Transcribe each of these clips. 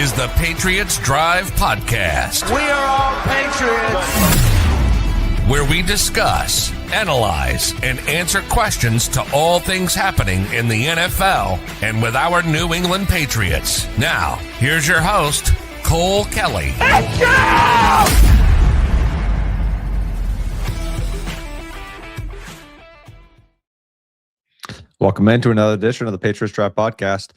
is the Patriots Drive Podcast. We are all Patriots. Where we discuss, analyze, and answer questions to all things happening in the NFL and with our New England Patriots. Now, here's your host, Cole Kelly. Let's go! Welcome into another edition of the Patriots Drive Podcast.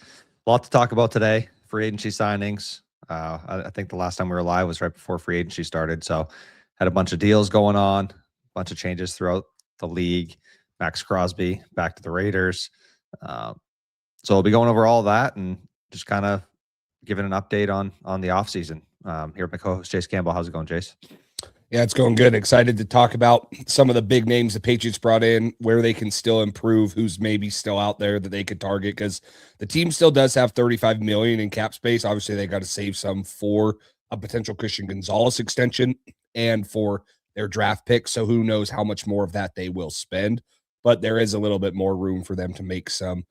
A lot to talk about today. Free agency signings. I think the last time we were live was right before free agency started. So had a bunch of deals going on, a bunch of changes throughout the league. Max Crosby back to the Raiders. So we'll be going over all that and just kind of giving an update on the offseason. Here with my co-host, Chase Campbell. How's it going, Chase? Yeah, it's going good. Excited to talk about some of the big names the Patriots brought in, where they can still improve, who's maybe still out there that they could target, because the team still does have $35 million in cap space. Obviously, they got to save some for a potential Christian Gonzalez extension and for their draft pick. So who knows how much more of that they will spend, but there is a little bit more room for them to make some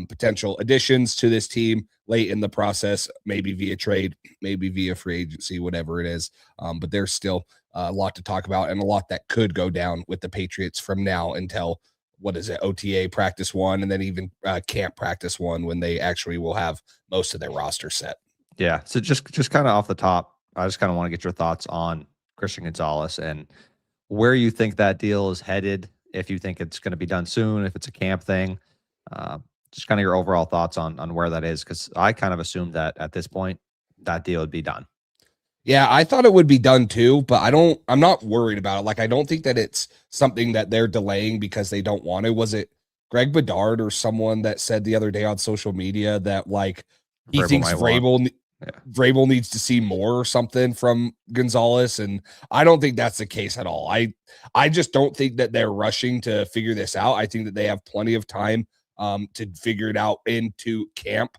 potential additions to this team late in the process, maybe via trade, maybe via free agency, whatever it is. But there's still a lot to talk about and a lot that could go down with the Patriots from now until, OTA practice one, and then even camp practice one, when they actually will have most of their roster set. Yeah. So just kind of off the top, I just kind of want to get your thoughts on Christian Gonzalez and where you think that deal is headed, if you think it's going to be done soon, if it's a camp thing. Just kind of your overall thoughts on where that is, because I kind of assumed that at this point that deal would be done. Yeah, I thought it would be done too, but I'm not worried about it. Like, I don't think that it's something that they're delaying because they don't want to. Was it Greg Bedard or someone that said the other day on social media that, like, he thinks Vrabel needs to see more or something from Gonzalez? And I don't think that's the case at all. I just don't think that they're rushing to figure this out. I think that they have plenty of time to figure it out into camp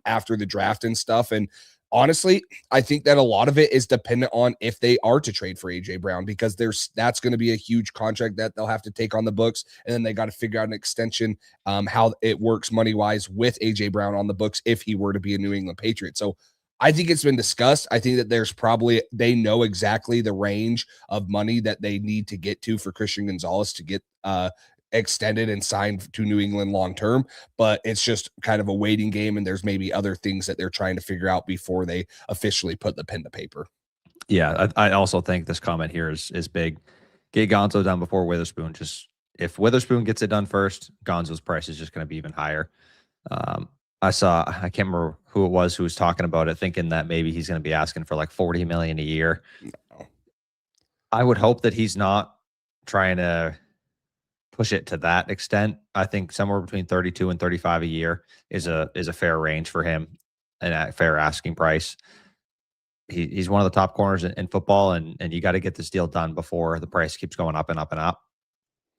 after the draft and stuff. And honestly, I think that a lot of it is dependent on if they are to trade for AJ Brown, because that's going to be a huge contract that they'll have to take on the books. And then they got to figure out an extension, how it works money wise with AJ Brown on the books if he were to be a New England Patriot. So I think it's been discussed. I think that they know exactly the range of money that they need to get to for Christian Gonzalez to get extended and signed to New England long-term, but it's just kind of a waiting game. And there's maybe other things that they're trying to figure out before they officially put the pen to paper. Yeah. I also think this comment here is big. Get Gonzo done before Witherspoon. Just if Witherspoon gets it done first, Gonzo's price is just going to be even higher. I can't remember who it was who was talking about it, thinking that maybe he's going to be asking for like $40 million a year. No. I would hope that he's not trying to push it to that extent. I think somewhere between 32 and 35 a year is a fair range for him and a fair asking price. He's one of the top corners in football, and you got to get this deal done before the price keeps going up and up and up.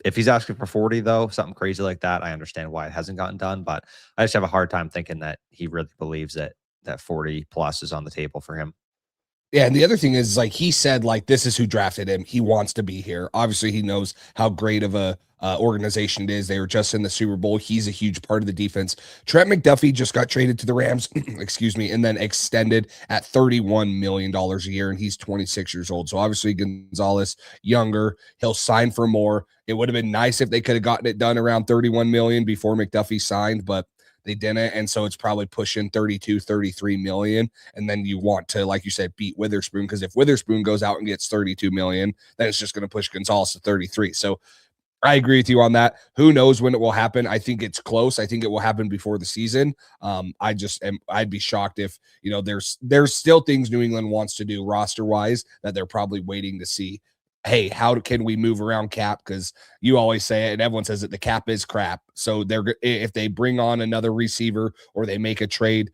If he's asking for 40 though, something crazy like that, I understand why it hasn't gotten done, but I just have a hard time thinking that he really believes that 40 plus is on the table for him. Yeah, and the other thing is, like, he said, like, this is who drafted him. He wants to be here. Obviously, he knows how great of a organization it is. They were just in the Super Bowl. He's a huge part of the defense. Trent McDuffie just got traded to the Rams, excuse me, and then extended at $31 million a year, and he's 26 years old. So obviously Gonzalez, younger, he'll sign for more. It would have been nice if they could have gotten it done around $31 million before McDuffie signed, but they didn't, and so it's probably pushing 32, 33 million. And then you want to, like you said, beat Witherspoon, because if Witherspoon goes out and gets 32 million, then it's just going to push Gonzalez to 33. So I agree with you on that. Who knows when it will happen? I think it's close. I think it will happen before the season. I'd be shocked if, there's still things New England wants to do roster wise that they're probably waiting to see. Hey, how can we move around cap? Because you always say it, and everyone says it, the cap is crap. So if they bring on another receiver or they make a trade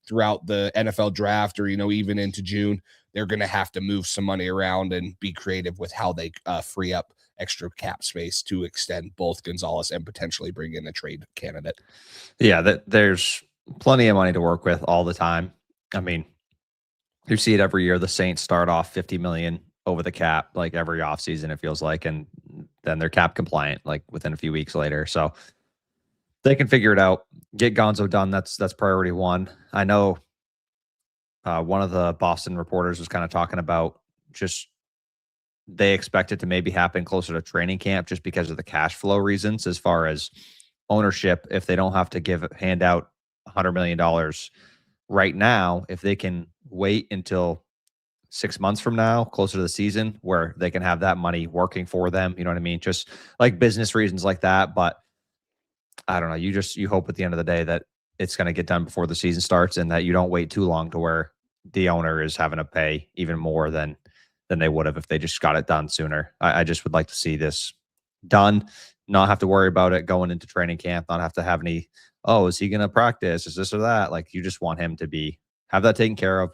throughout the NFL draft, or even into June, they're going to have to move some money around and be creative with how they free up extra cap space to extend both Gonzalez and potentially bring in a trade candidate. Yeah, there's plenty of money to work with all the time. I mean, you see it every year. The Saints start off $50 million over the cap, like every offseason, it feels like, and then they're cap compliant like within a few weeks later. So they can figure it out. Get Gonzo done. That's priority one. I know One of the Boston reporters was kind of talking about just they expect it to maybe happen closer to training camp just because of the cash flow reasons as far as ownership. If they don't have to hand out $100 million right now, if they can wait until 6 months from now, closer to the season, where they can have that money working for them, you know what I mean? Just like business reasons like that. But I don't know. You hope at the end of the day that it's going to get done before the season starts and that you don't wait too long to where the owner is having to pay even more than they would have if they just got it done sooner. I just would like to see this done, not have to worry about it going into training camp, not have to have any, oh, is he going to practice? Is this or that? Like, you just want him to have that taken care of,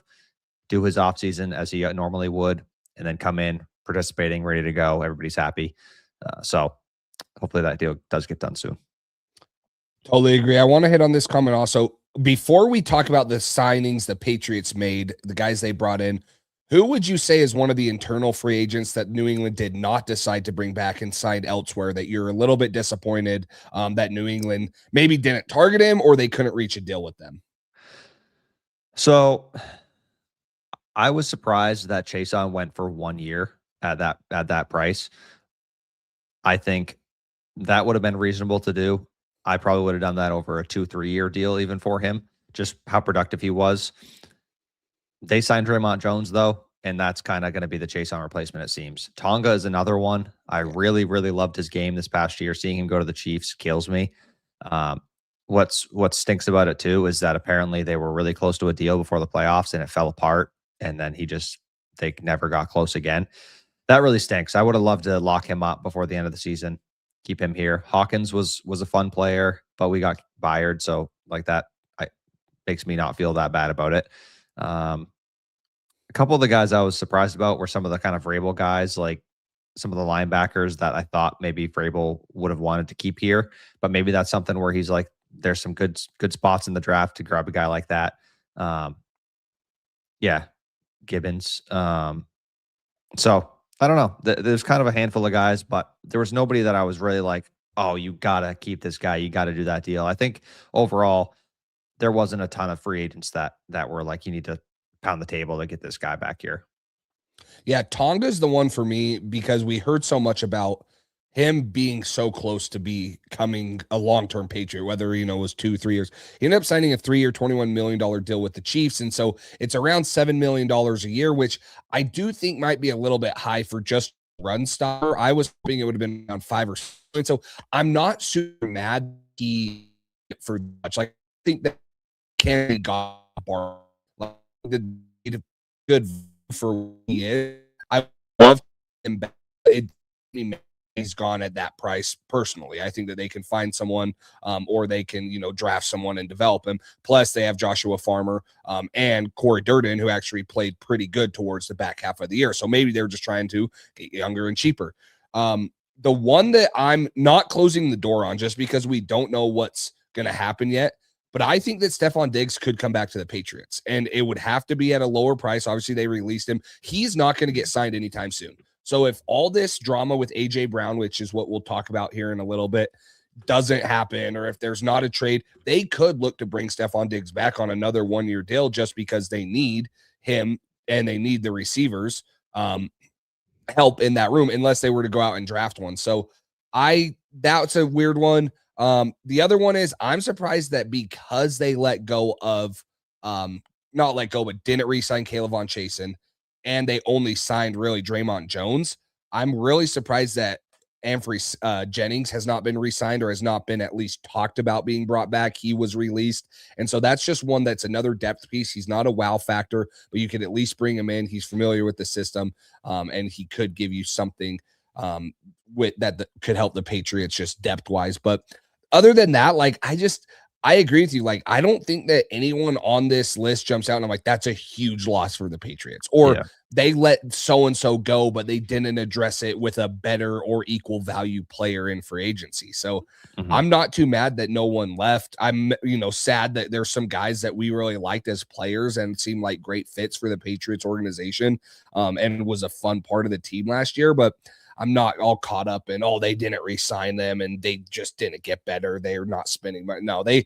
do his off season as he normally would, and then come in participating, ready to go. Everybody's happy. So hopefully that deal does get done soon. Totally agree. I want to hit on this comment also. Before we talk about the signings the Patriots made, the guys they brought in, who would you say is one of the internal free agents that New England did not decide to bring back and signed elsewhere that you're a little bit disappointed that New England maybe didn't target him or they couldn't reach a deal with them? So I was surprised that Chason went for 1 year at that price. I think that would have been reasonable to do. I probably would have done that over a 2-3 year deal even for him, just how productive he was. They signed Draymond Jones though, and that's kind of going to be the Chason replacement, it seems. Tonga is another one. I really, really loved his game this past year. Seeing him go to the Chiefs kills me. What stinks about it too is that apparently they were really close to a deal before the playoffs and it fell apart. And then they never got close again. That really stinks. I would have loved to lock him up before the end of the season, keep him here. Hawkins was a fun player, but we got fired. So like that makes me not feel that bad about it. A couple of the guys I was surprised about were some of the kind of Vrabel guys, like some of the linebackers that I thought maybe Vrabel would have wanted to keep here, but maybe that's something where he's like, there's some good spots in the draft to grab a guy like that. Yeah, Gibbons. So I don't know. There's kind of a handful of guys, but there was nobody that I was really like, oh, you got to keep this guy. You got to do that deal. I think overall, there wasn't a ton of free agents that were like, you need to pound the table to get this guy back here. Yeah, Tonga's the one for me because we heard so much about him being so close to becoming a long-term Patriot, whether, it was 2-3 years. He ended up signing a 3-year, $21 million deal with the Chiefs. And so it's around $7 million a year, which I do think might be a little bit high for just run stopper. I was hoping it would have been around 5 or 6. And so I'm not super mad for much. Like, I think that can be got like the good for what he is. I love him back. He's gone at that price personally. I think that they can find someone or they can, draft someone and develop him. Plus they have Joshua Farmer and Corey Durden, who actually played pretty good towards the back half of the year. So maybe they're just trying to get younger and cheaper. The one that I'm not closing the door on just because we don't know what's going to happen yet, but I think that Stephon Diggs could come back to the Patriots and it would have to be at a lower price. Obviously they released him. He's not going to get signed anytime soon. So if all this drama with AJ Brown, which is what we'll talk about here in a little bit, doesn't happen, or if there's not a trade, they could look to bring Stephon Diggs back on another 1-year deal just because they need him and they need the receivers help in that room unless they were to go out and draft one. So that's a weird one. The other one is I'm surprised that because they let go of not let go, but didn't re-sign Caleb Von Chasen, and they only signed really Draymond Jones. I'm really surprised that Anfernee Jennings has not been re-signed or has not been at least talked about being brought back. He was released. And so that's just one that's another depth piece. He's not a wow factor, but you can at least bring him in. He's familiar with the system, and he could give you something with that could help the Patriots just depth-wise. But other than that, like, I agree with you. Like, I don't think that anyone on this list jumps out and I'm like, that's a huge loss for the Patriots. Or they let so-and-so go, but they didn't address it with a better or equal value player in free agency. So I'm not too mad that no one left. I'm, sad that there's some guys that we really liked as players and seemed like great fits for the Patriots organization and was a fun part of the team last year. But I'm not all caught up in, oh, they didn't re-sign them and they just didn't get better. They're not spending money. No, they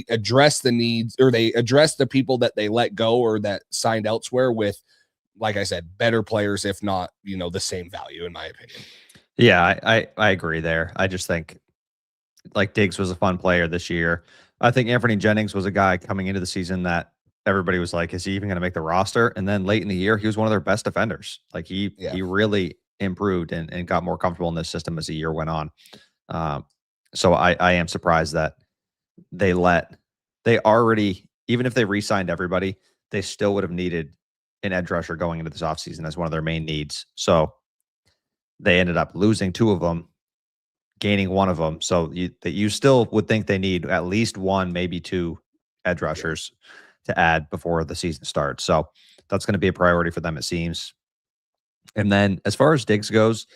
address the needs, or they address the people that they let go or that signed elsewhere with, like I said, better players, if not, the same value, in my opinion. Yeah, I agree there. I just think like Diggs was a fun player this year. I think Anthony Jennings was a guy coming into the season that everybody was like, is he even going to make the roster? And then late in the year, he was one of their best defenders. Like he really improved and got more comfortable in this system as the year went on. So I am surprised that they already, even if they re-signed everybody, they still would have needed an edge rusher going into this offseason as one of their main needs. So they ended up losing 2 of them, gaining 1 of them. So you still would think they need at least 1, maybe 2 edge rushers to add before the season starts. So that's going to be a priority for them, it seems. And then as far as Diggs goes,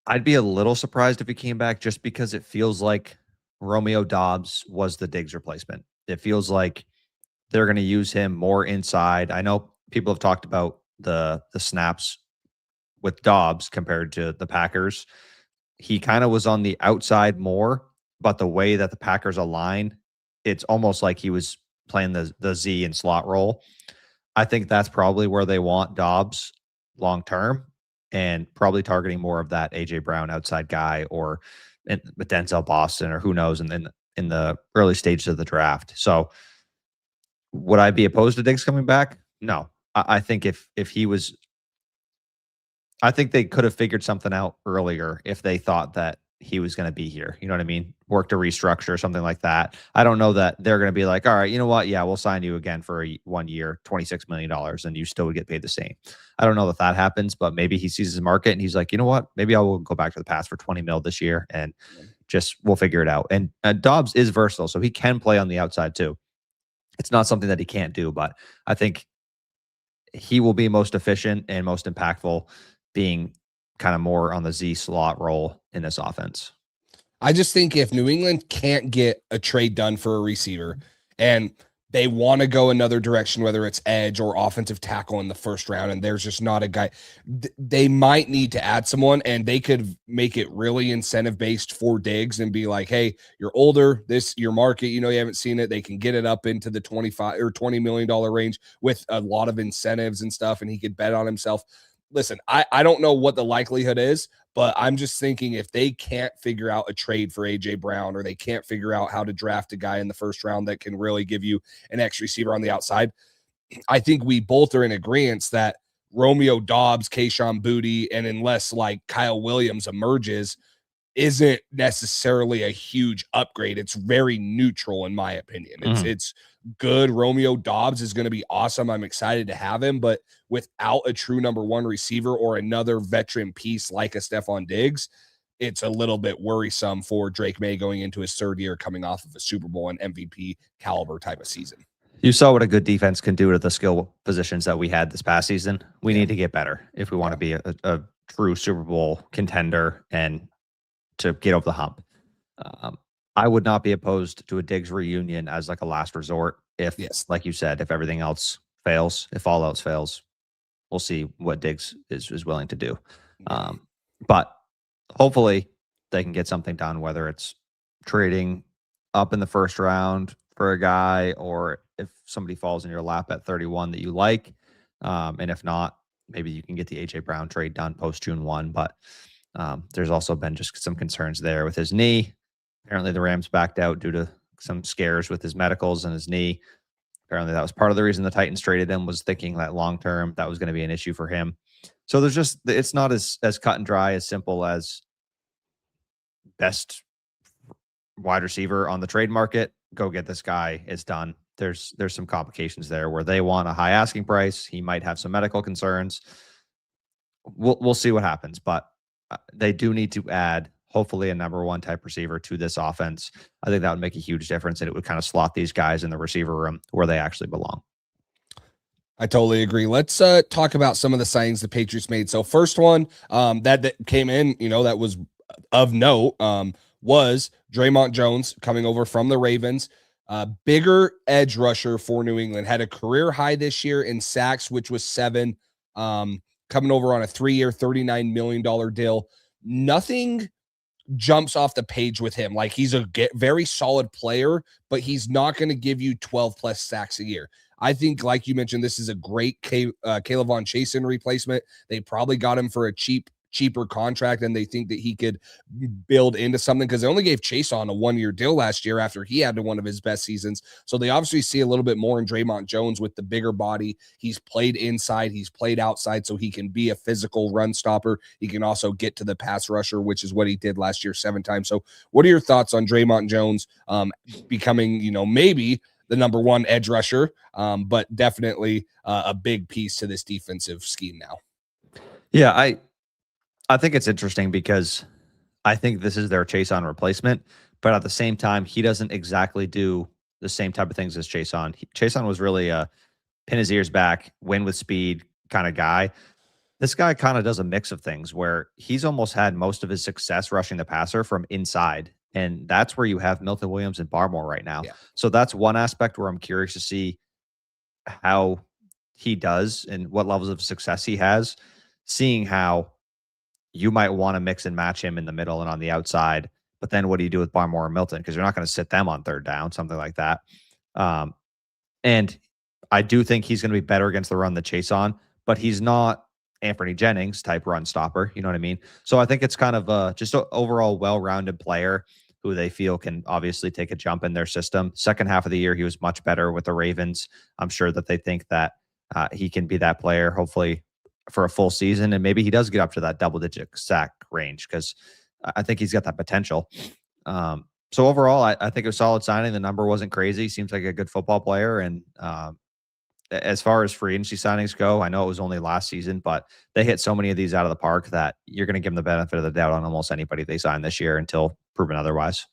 I'd be a little surprised if he came back, just because it feels like Romeo Doubs was the Diggs replacement. It feels like they're going to use him more inside. I know people have talked about the snaps with Doubs compared to the Packers. He kind of was on the outside more, but the way that the Packers align, it's almost like he was playing the Z and slot role. I think that's probably where they want Doubs long term, and probably targeting more of that AJ Brown outside guy, or with Denzel Boston, or who knows, and then in the early stages of the draft. So would I be opposed to Diggs coming back? No. I think if he was, I think they could have figured something out earlier if they thought that he was going to be here. You know what I mean? Worked a restructure or something like that. I don't know that they're going to be like, all right, you know what? Yeah, we'll sign you again for 1 year, $26 million, and you still would get paid the same. I don't know that happens, but maybe he sees his market and he's like, you know what? Maybe I will go back to the past for 20 mil this year, and just we'll figure it out. And Dobbs is versatile, so he can play on the outside too. It's not something that he can't do, but I think he will be most efficient and most impactful being kind of more on the Z slot role in this offense. I just think if New England can't get a trade done for a receiver and they want to go another direction, whether it's edge or offensive tackle in the first round, and there's just not a guy, they might need to add someone, and they could make it really incentive based for Diggs and be like, hey, you're older, your market, you haven't seen it. They can get it up into the 25 or $20 million range with a lot of incentives and stuff, and he could bet on himself. Listen, I don't know what the likelihood is, but I'm just thinking if they can't figure out a trade for AJ Brown, or they can't figure out how to draft a guy in the first round that can really give you an X receiver on the outside, I think we both are in agreement that Romeo Doubs, Kayshon Boutte, and unless like Kyle Williams emerges, isn't necessarily a huge upgrade. It's very neutral, in my opinion. It's good. Romeo Doubs is going to be awesome. I'm excited to have him, but without a true number 1 receiver or another veteran piece like a Stephon Diggs, it's a little bit worrisome for Drake May going into his 3rd year, coming off of a Super Bowl and MVP caliber type of season. You saw what a good defense can do to the skill positions that we had this past season. We need to get better if we want to be a true Super Bowl contender and to get over the hump. I would not be opposed to a Diggs reunion as like a last resort. If, like you said, if everything else fails, if all else fails, we'll see what Diggs is willing to do. But hopefully they can get something done, whether it's trading up in the first round for a guy, or if somebody falls in your lap at 31 that you like. And if not, maybe you can get the AJ Brown trade done post June 1. But there's also been just some concerns there with his knee. Apparently the Rams backed out due to some scares with his medicals and his knee. Apparently that was part of the reason the Titans traded him, was thinking that long-term that was going to be an issue for him. So there's just, it's not as cut and dry, as simple as best wide receiver on the trade market, go get this guy, it's done. There's some complications there where they want a high asking price. He might have some medical concerns. We'll see what happens, but they do need to add hopefully a number 1 type receiver to this offense. I think that would make a huge difference, and it would kind of slot these guys in the receiver room where they actually belong. I totally agree. Let's talk about some of the signings the Patriots made. So first one that came in, that was of note, was Draymond Jones coming over from the Ravens. Bigger edge rusher for New England, had a career high this year in sacks, which was 7. coming over on a 3-year, $39 million deal. Nothing jumps off the page with him. Like, he's a very solid player, but he's not going to give you 12 plus sacks a year. I think, like you mentioned, this is a great Kayvon Chasen replacement. They probably got him for a cheaper contract, and they think that he could build into something because they only gave Chason a 1-year deal last year after he had one of his best seasons. So they obviously see a little bit more in Draymond Jones with the bigger body. He's played inside, he's played outside, so he can be a physical run stopper. He can also get to the pass rusher, which is what he did last year 7 times. So what are your thoughts on Draymond Jones becoming, maybe the number 1 edge rusher, but definitely a big piece to this defensive scheme now? Yeah, I think it's interesting because I think this is their Chason replacement, but at the same time, he doesn't exactly do the same type of things as Chason. Chason was really a pin his ears back, win with speed kind of guy. This guy kind of does a mix of things where he's almost had most of his success rushing the passer from inside. And that's where you have Milton Williams and Barmore right now. Yeah. So that's one aspect where I'm curious to see how he does and what levels of success he has, seeing how you might want to mix and match him in the middle and on the outside. But then what do you do with Barmore and Milton? Because you're not going to sit them on 3rd down, something like that. And I do think he's going to be better against the run than Chason, but he's not Anthony Jennings type run stopper. You know what I mean? So I think it's kind of just an overall well-rounded player who they feel can obviously take a jump in their system. Second half of the year, he was much better with the Ravens. I'm sure that they think that he can be that player, hopefully for a full season. And maybe he does get up to that double-digit sack range because I think he's got that potential. So overall, I think it was a solid signing. The number wasn't crazy. Seems like a good football player. And as far as free agency signings go, I know it was only last season, but they hit so many of these out of the park that you're going to give them the benefit of the doubt on almost anybody they sign this year until proven otherwise.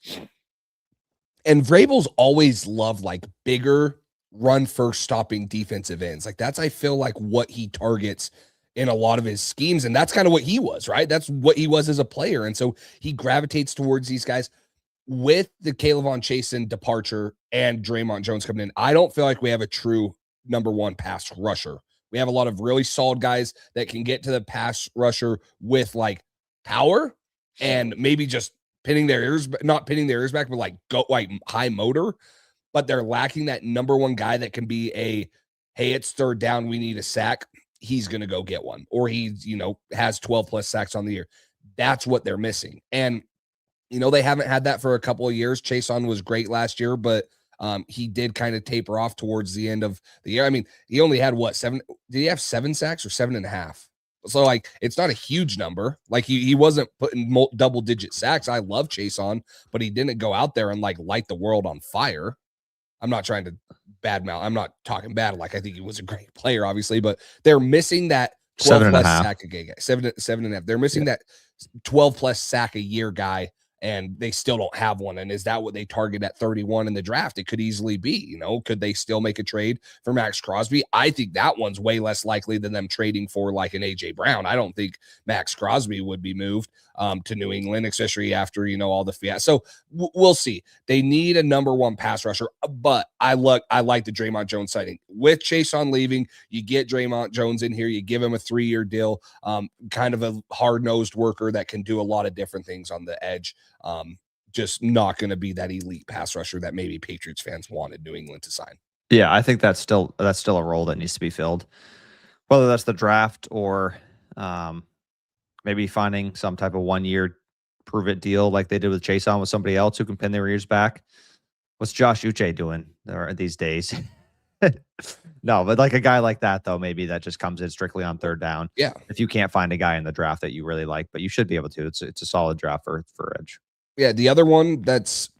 And Vrabel's always loved like bigger run first stopping defensive ends. Like that's, I feel like what he targets in a lot of his schemes. And that's kind of what he was, right? That's what he was as a player. And so he gravitates towards these guys. With the Kayvon Chasen departure and Draymond Jones coming in, I don't feel like we have a true number 1 pass rusher. We have a lot of really solid guys that can get to the pass rusher with like power and maybe just not pinning their ears back, but like go like high motor, but they're lacking that number 1 guy that can be hey, it's 3rd down, we need a sack. He's going to go get one, or he, has 12 plus sacks on the year. That's what they're missing. And, they haven't had that for a couple of years. Chason was great last year, but he did kind of taper off towards the end of the year. I mean, he only had 7? Did he have 7 sacks or 7.5? So like, it's not a huge number. Like he wasn't putting double-digit sacks. I love Chason, but he didn't go out there and like light the world on fire. I'm not trying to badmouth. I'm not talking bad. Like I think he was a great player, obviously, but they're missing that 12 plus sack a guy. 7.5. They're missing that 12 plus sack a year guy, and they still don't have one. And is that what they target at 31 in the draft? It could easily be, could they still make a trade for Max Crosby? I think that one's way less likely than them trading for like an AJ Brown. I don't think Max Crosby would be moved to New England, especially after, all the fiat. So we'll see. They need a number 1 pass rusher, but I like the Draymond Jones sighting. With Chason leaving, you get Draymond Jones in here, you give him a 3-year deal, kind of a hard-nosed worker that can do a lot of different things on the edge. Just not going to be that elite pass rusher that maybe Patriots fans wanted New England to sign. Yeah, I think that's still a role that needs to be filled, whether that's the draft or maybe finding some type of 1-year prove it deal like they did with Chason with somebody else who can pin their ears back. What's Josh Uche doing these days? No, but like a guy like that, though, maybe that just comes in strictly on 3rd down. Yeah. If you can't find a guy in the draft that you really like, but you should be able to. It's a solid draft for edge. Yeah, the other one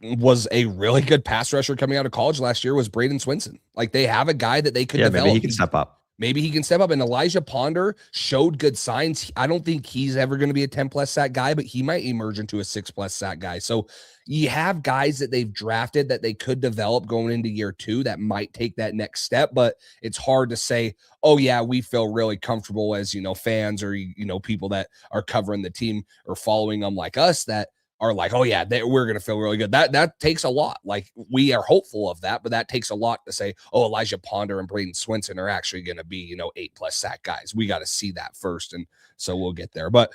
was a really good pass rusher coming out of college last year was Braden Swinson. Like they have a guy that they could develop. Maybe he can step up. Maybe he can step up. And Elijah Ponder showed good signs. I don't think he's ever going to be a 10-plus sack guy, but he might emerge into a 6-plus sack guy. So you have guys that they've drafted that they could develop going into year 2 that might take that next step. But it's hard to say, oh, yeah, we feel really comfortable as, fans or, people that are covering the team or following them like us that are like, oh yeah, we're going to feel really good. That takes a lot. Like, we are hopeful of that, but that takes a lot to say, oh, Elijah Ponder and Braden Swinson are actually going to be, 8+ sack guys. We got to see that first. And so we'll get there. But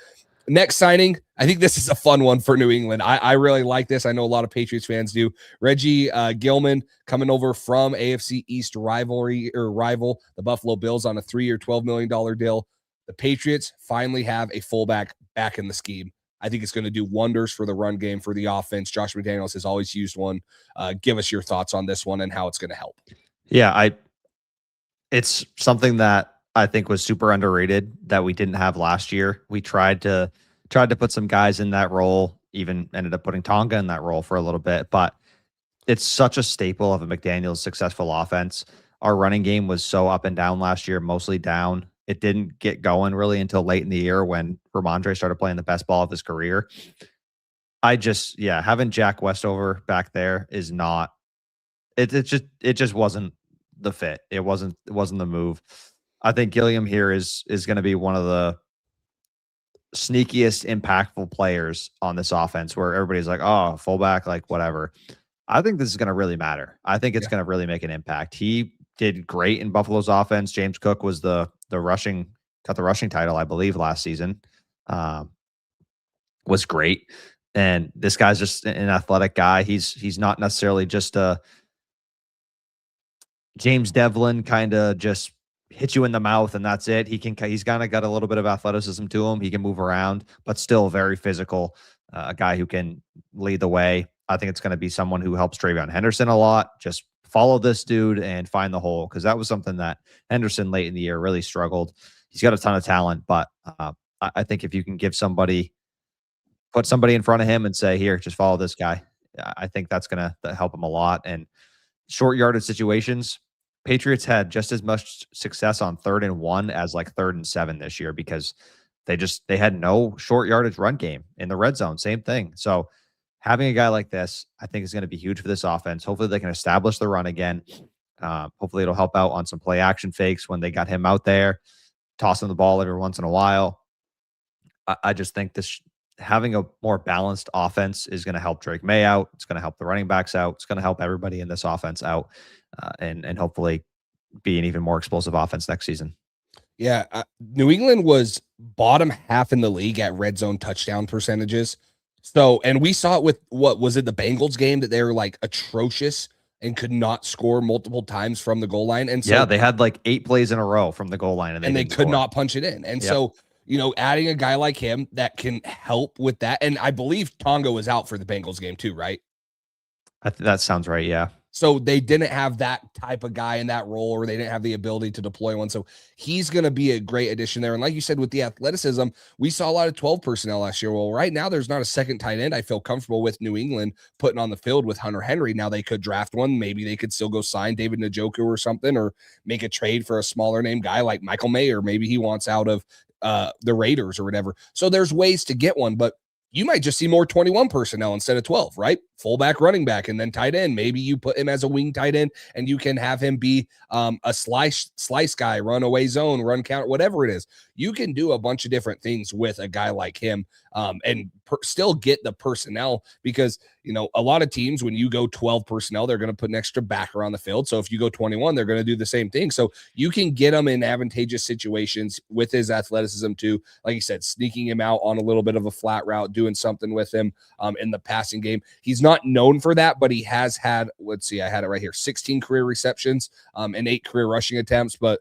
next signing, I think this is a fun one for New England. I really like this. I know a lot of Patriots fans do. Reggie Gilman coming over from AFC East rival, the Buffalo Bills, on a 3-year, $12 million deal. The Patriots finally have a fullback back in the scheme. I think it's going to do wonders for the run game, for the offense. Josh McDaniels has always used one. Give us your thoughts on this one and how it's going to help. Yeah, it's something that I think was super underrated that we didn't have last year. We tried to put some guys in that role, even ended up putting Tonga in that role for a little bit, but it's such a staple of a McDaniels successful offense. Our running game was so up and down last year, mostly down. It didn't get going really until late in the year when Ramondre started playing the best ball of his career. Having Jack Westover back there is not, it just wasn't the fit. It wasn't the move. I think Gilliam here is going to be one of the sneakiest, impactful players on this offense, where everybody's like, oh, fullback, like whatever. I think this is going to really matter. I think it's going to really make an impact. He did great in Buffalo's offense. James Cook was got the rushing title, I believe, last season. Was great. And this guy's just an athletic guy. He's not necessarily just a James Devlin kind of just hit you in the mouth and that's it. He's kind of got a little bit of athleticism to him. He can move around, but still very physical. A guy who can lead the way. I think it's going to be someone who helps Travion Henderson a lot. Just follow this dude and find the hole, because that was something that Henderson late in the year really struggled. He's got a ton of talent, but I think if you can put somebody in front of him and say, here, just follow this guy, I think that's going to help him a lot. And short yardage situations, Patriots had just as much success on 3rd and 1 as like 3rd and 7 this year, because they had no short yardage run game in the red zone. Same thing. So having a guy like this, I think, is going to be huge for this offense. Hopefully they can establish the run again. Hopefully it'll help out on some play action fakes when they got him out there, tossing the ball every once in a while. I just think having a more balanced offense is going to help Drake May out. It's going to help the running backs out. It's going to help everybody in this offense out, and hopefully be an even more explosive offense next season. Yeah, New England was bottom half in the league at red zone touchdown percentages. So, and we saw it with, what was it, the Bengals game, that they were like atrocious and could not score multiple times from the goal line. And so, yeah, they had like 8 plays in a row from the goal line, and they could not punch it in. And so, adding a guy like him that can help with that. And I believe Tonga was out for the Bengals game too, right? That sounds right. Yeah. So they didn't have that type of guy in that role, or they didn't have the ability to deploy one. So he's going to be a great addition there. And like you said, with the athleticism, we saw a lot of 12 personnel last year. Well, right now there's not a second tight end I feel comfortable with New England putting on the field with Hunter Henry. Now they could draft one. Maybe they could still go sign David Njoku or something, or make a trade for a smaller name guy like Michael Mayer. Maybe he wants out of the Raiders or whatever. So there's ways to get one, but you might just see more 21 personnel instead of 12, right? Fullback, running back, and then tight end. Maybe you put him as a wing tight end, and you can have him be a slice guy, run away zone, run counter, whatever it is. You can do a bunch of different things with a guy like him, and still get the personnel, because a lot of teams, when you go 12 personnel, they're going to put an extra backer on the field. So if you go 21, they're going to do the same thing. So you can get him in advantageous situations with his athleticism too. Like you said, sneaking him out on a little bit of a flat route, doing something with him in the passing game. He's not known for that, but he has had, let's see, I had it right here, 16 career receptions and 8 career rushing attempts. But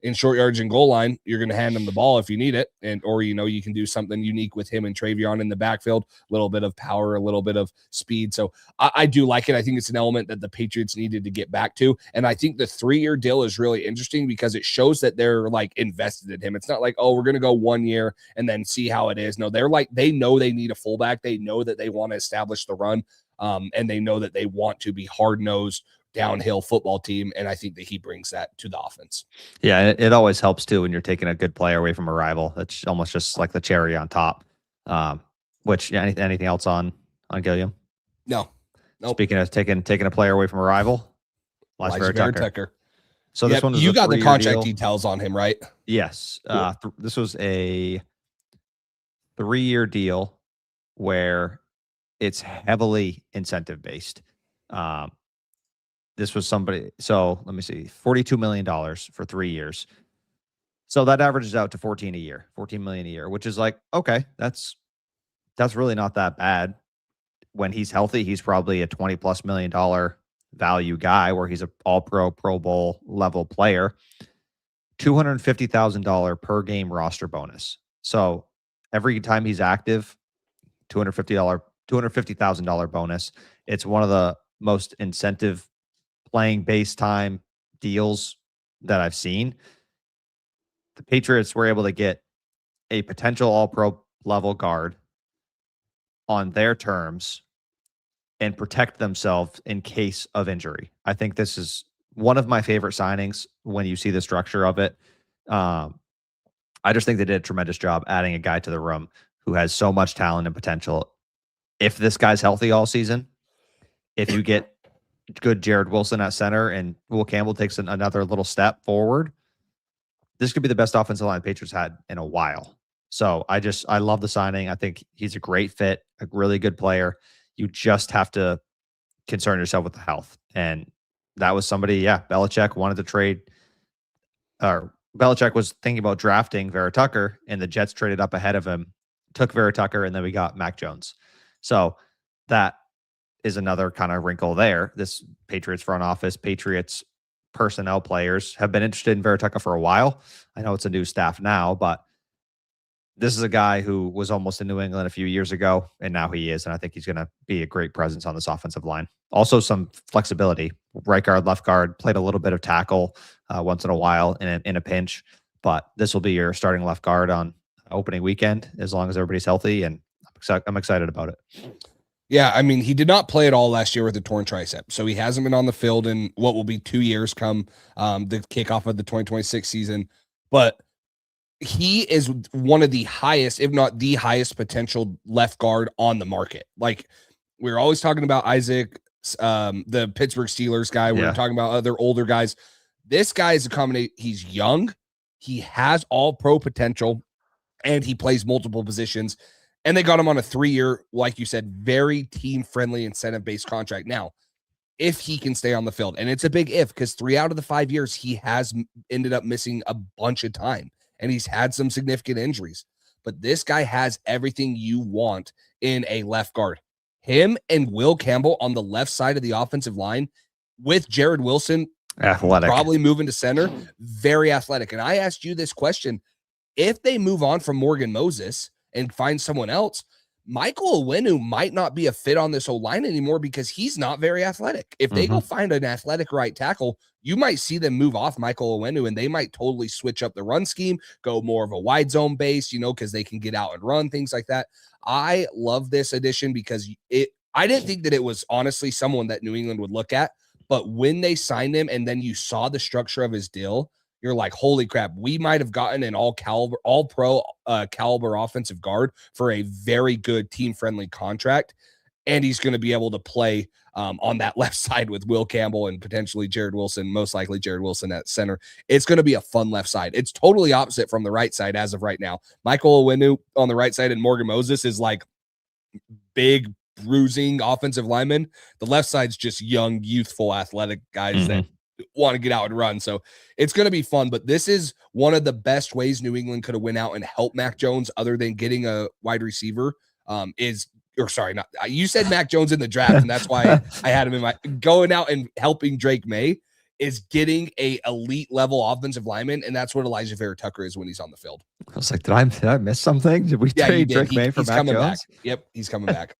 in short yardage and goal line, you're going to hand him the ball if you need it. Or you can do something unique with him and Travion in the backfield, a little bit of power, a little bit of speed. So I do like it. I think it's an element that the Patriots needed to get back to. And I think the 3-year deal is really interesting, because it shows that they're like invested in him. It's not like, oh, we're going to go 1 year and then see how it is. No, they're like, they know they need a fullback. They know that they want to establish the run. And they know that they want to be hard-nosed, downhill football team, and I think that he brings that to the offense. Yeah, it always helps too when you're taking a good player away from a rival. That's almost just like the cherry on top. Anything else on Gilliam? No. Nope. Speaking of taking a player away from a rival, Elijah Tucker. So this one was you got the contract deal. details on him, right? Yes. Cool. This was a 3-year deal where it's heavily incentive based. This was somebody. So let me see, $42 million for 3 years. So that averages out to 14 a year, 14 million a year, which is like, okay, that's really not that bad. When he's healthy, he's probably a $20+ million value guy where he's a all pro, Pro Bowl level player. $250,000 per game roster bonus. So every time he's active, $250,000 bonus. It's one of the most incentive playing base time deals that I've seen. The Patriots were able to get a potential all pro level guard on their terms and protect themselves in case of injury. I think this is one of my favorite signings when you see the structure of it. I just think they did a tremendous job adding a guy to the room who has so much talent and potential. If this guy's healthy all season, if you get good Jared Wilson at center and Will Campbell takes another little step forward, this could be the best offensive line the Patriots had in a while. So I love the signing. I think he's a great fit, a really good player. You just have to concern yourself with the health. And that was somebody, Belichick wanted to trade, or Belichick was thinking about drafting Vera Tucker, and the Jets traded up ahead of him, took Vera Tucker, and then we got Mac Jones. So that is another kind of wrinkle there. This Patriots front office, Patriots personnel players have been interested in Vera Tucker for a while. I know it's a new staff now, but this is a guy who was almost in New England a few years ago, and now he is. And I think he's going to be a great presence on this offensive line. Also, some flexibility. Right guard, left guard, played a little bit of tackle once in a while in a pinch. But this will be your starting left guard on opening weekend as long as everybody's healthy. And I'm excited about it. Yeah, I mean, he did not play at all last year with a torn tricep. So he hasn't been on the field in what will be 2 years come the kickoff of the 2026 season. But he is one of the highest, if not the highest potential left guard on the market. Like, we're always talking about Isaac, the Pittsburgh Steelers guy. We're talking about other older guys. This guy is a combination. He's young. He has all pro potential, and he plays multiple positions. And they got him on a 3-year, like you said, very team-friendly, incentive-based contract. Now, if he can stay on the field, and it's a big if, because 3 out of the 5 years, he has ended up missing a bunch of time, and he's had some significant injuries. But this guy has everything you want in a left guard. Him and Will Campbell on the left side of the offensive line with Jared Wilson athletic, probably moving to center, very athletic. And I asked you this question. If they move on from Morgan Moses and find someone else, Michael Owenu might not be a fit on this whole line anymore because he's not very athletic. If they go find an athletic right tackle, you might see them move off Michael Owenu, and they might totally switch up the run scheme, go more of a wide zone base, because they can get out and run, things like that. I love this addition because I didn't think that it was honestly someone that New England would look at, but when they signed him and then you saw the structure of his deal, you're like, holy crap, we might have gotten an all pro caliber offensive guard for a very good team-friendly contract. And he's going to be able to play on that left side with Will Campbell and potentially Jared Wilson, most likely Jared Wilson at center. It's going to be a fun left side. It's totally opposite from the right side as of right now. Michael Owenu on the right side and Morgan Moses is like big, bruising offensive linemen. The left side's just young, youthful, athletic guys that want to get out and run. So it's going to be fun, but this is one of the best ways New England could have went out and helped Mac Jones other than getting a wide receiver you said Mac Jones in the draft, and that's why I had him in my going out and helping Drake May is getting a elite level offensive lineman. And that's what Elijah Vera Tucker is when he's on the field. I was like, did I miss something? Did we trade Drake May for Mac Jones? Back. Yep. He's coming back.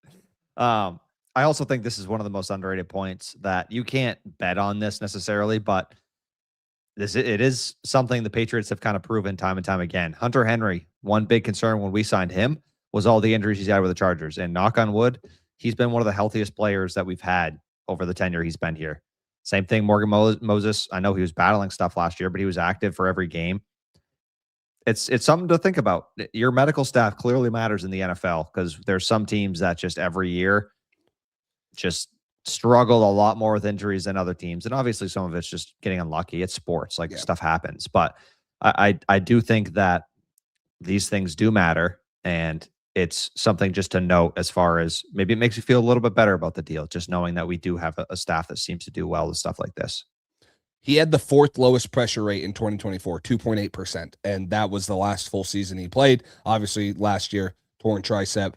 I also think this is one of the most underrated points that you can't bet on this necessarily, but it is something the Patriots have kind of proven time and time again. Hunter Henry, one big concern when we signed him was all the injuries he's had with the Chargers. And knock on wood, he's been one of the healthiest players that we've had over the tenure he's been here. Same thing, Morgan Moses. I know he was battling stuff last year, but he was active for every game. It's something to think about. Your medical staff clearly matters in the NFL because there's some teams that just every year just struggled a lot more with injuries than other teams. And obviously some of it's just getting unlucky. It's sports, stuff happens. But I do think that these things do matter. And it's something just to note as far as maybe it makes you feel a little bit better about the deal, just knowing that we do have a staff that seems to do well with stuff like this. He had the fourth lowest pressure rate in 2024, 2.8%. And that was the last full season he played. Obviously, last year, torn tricep.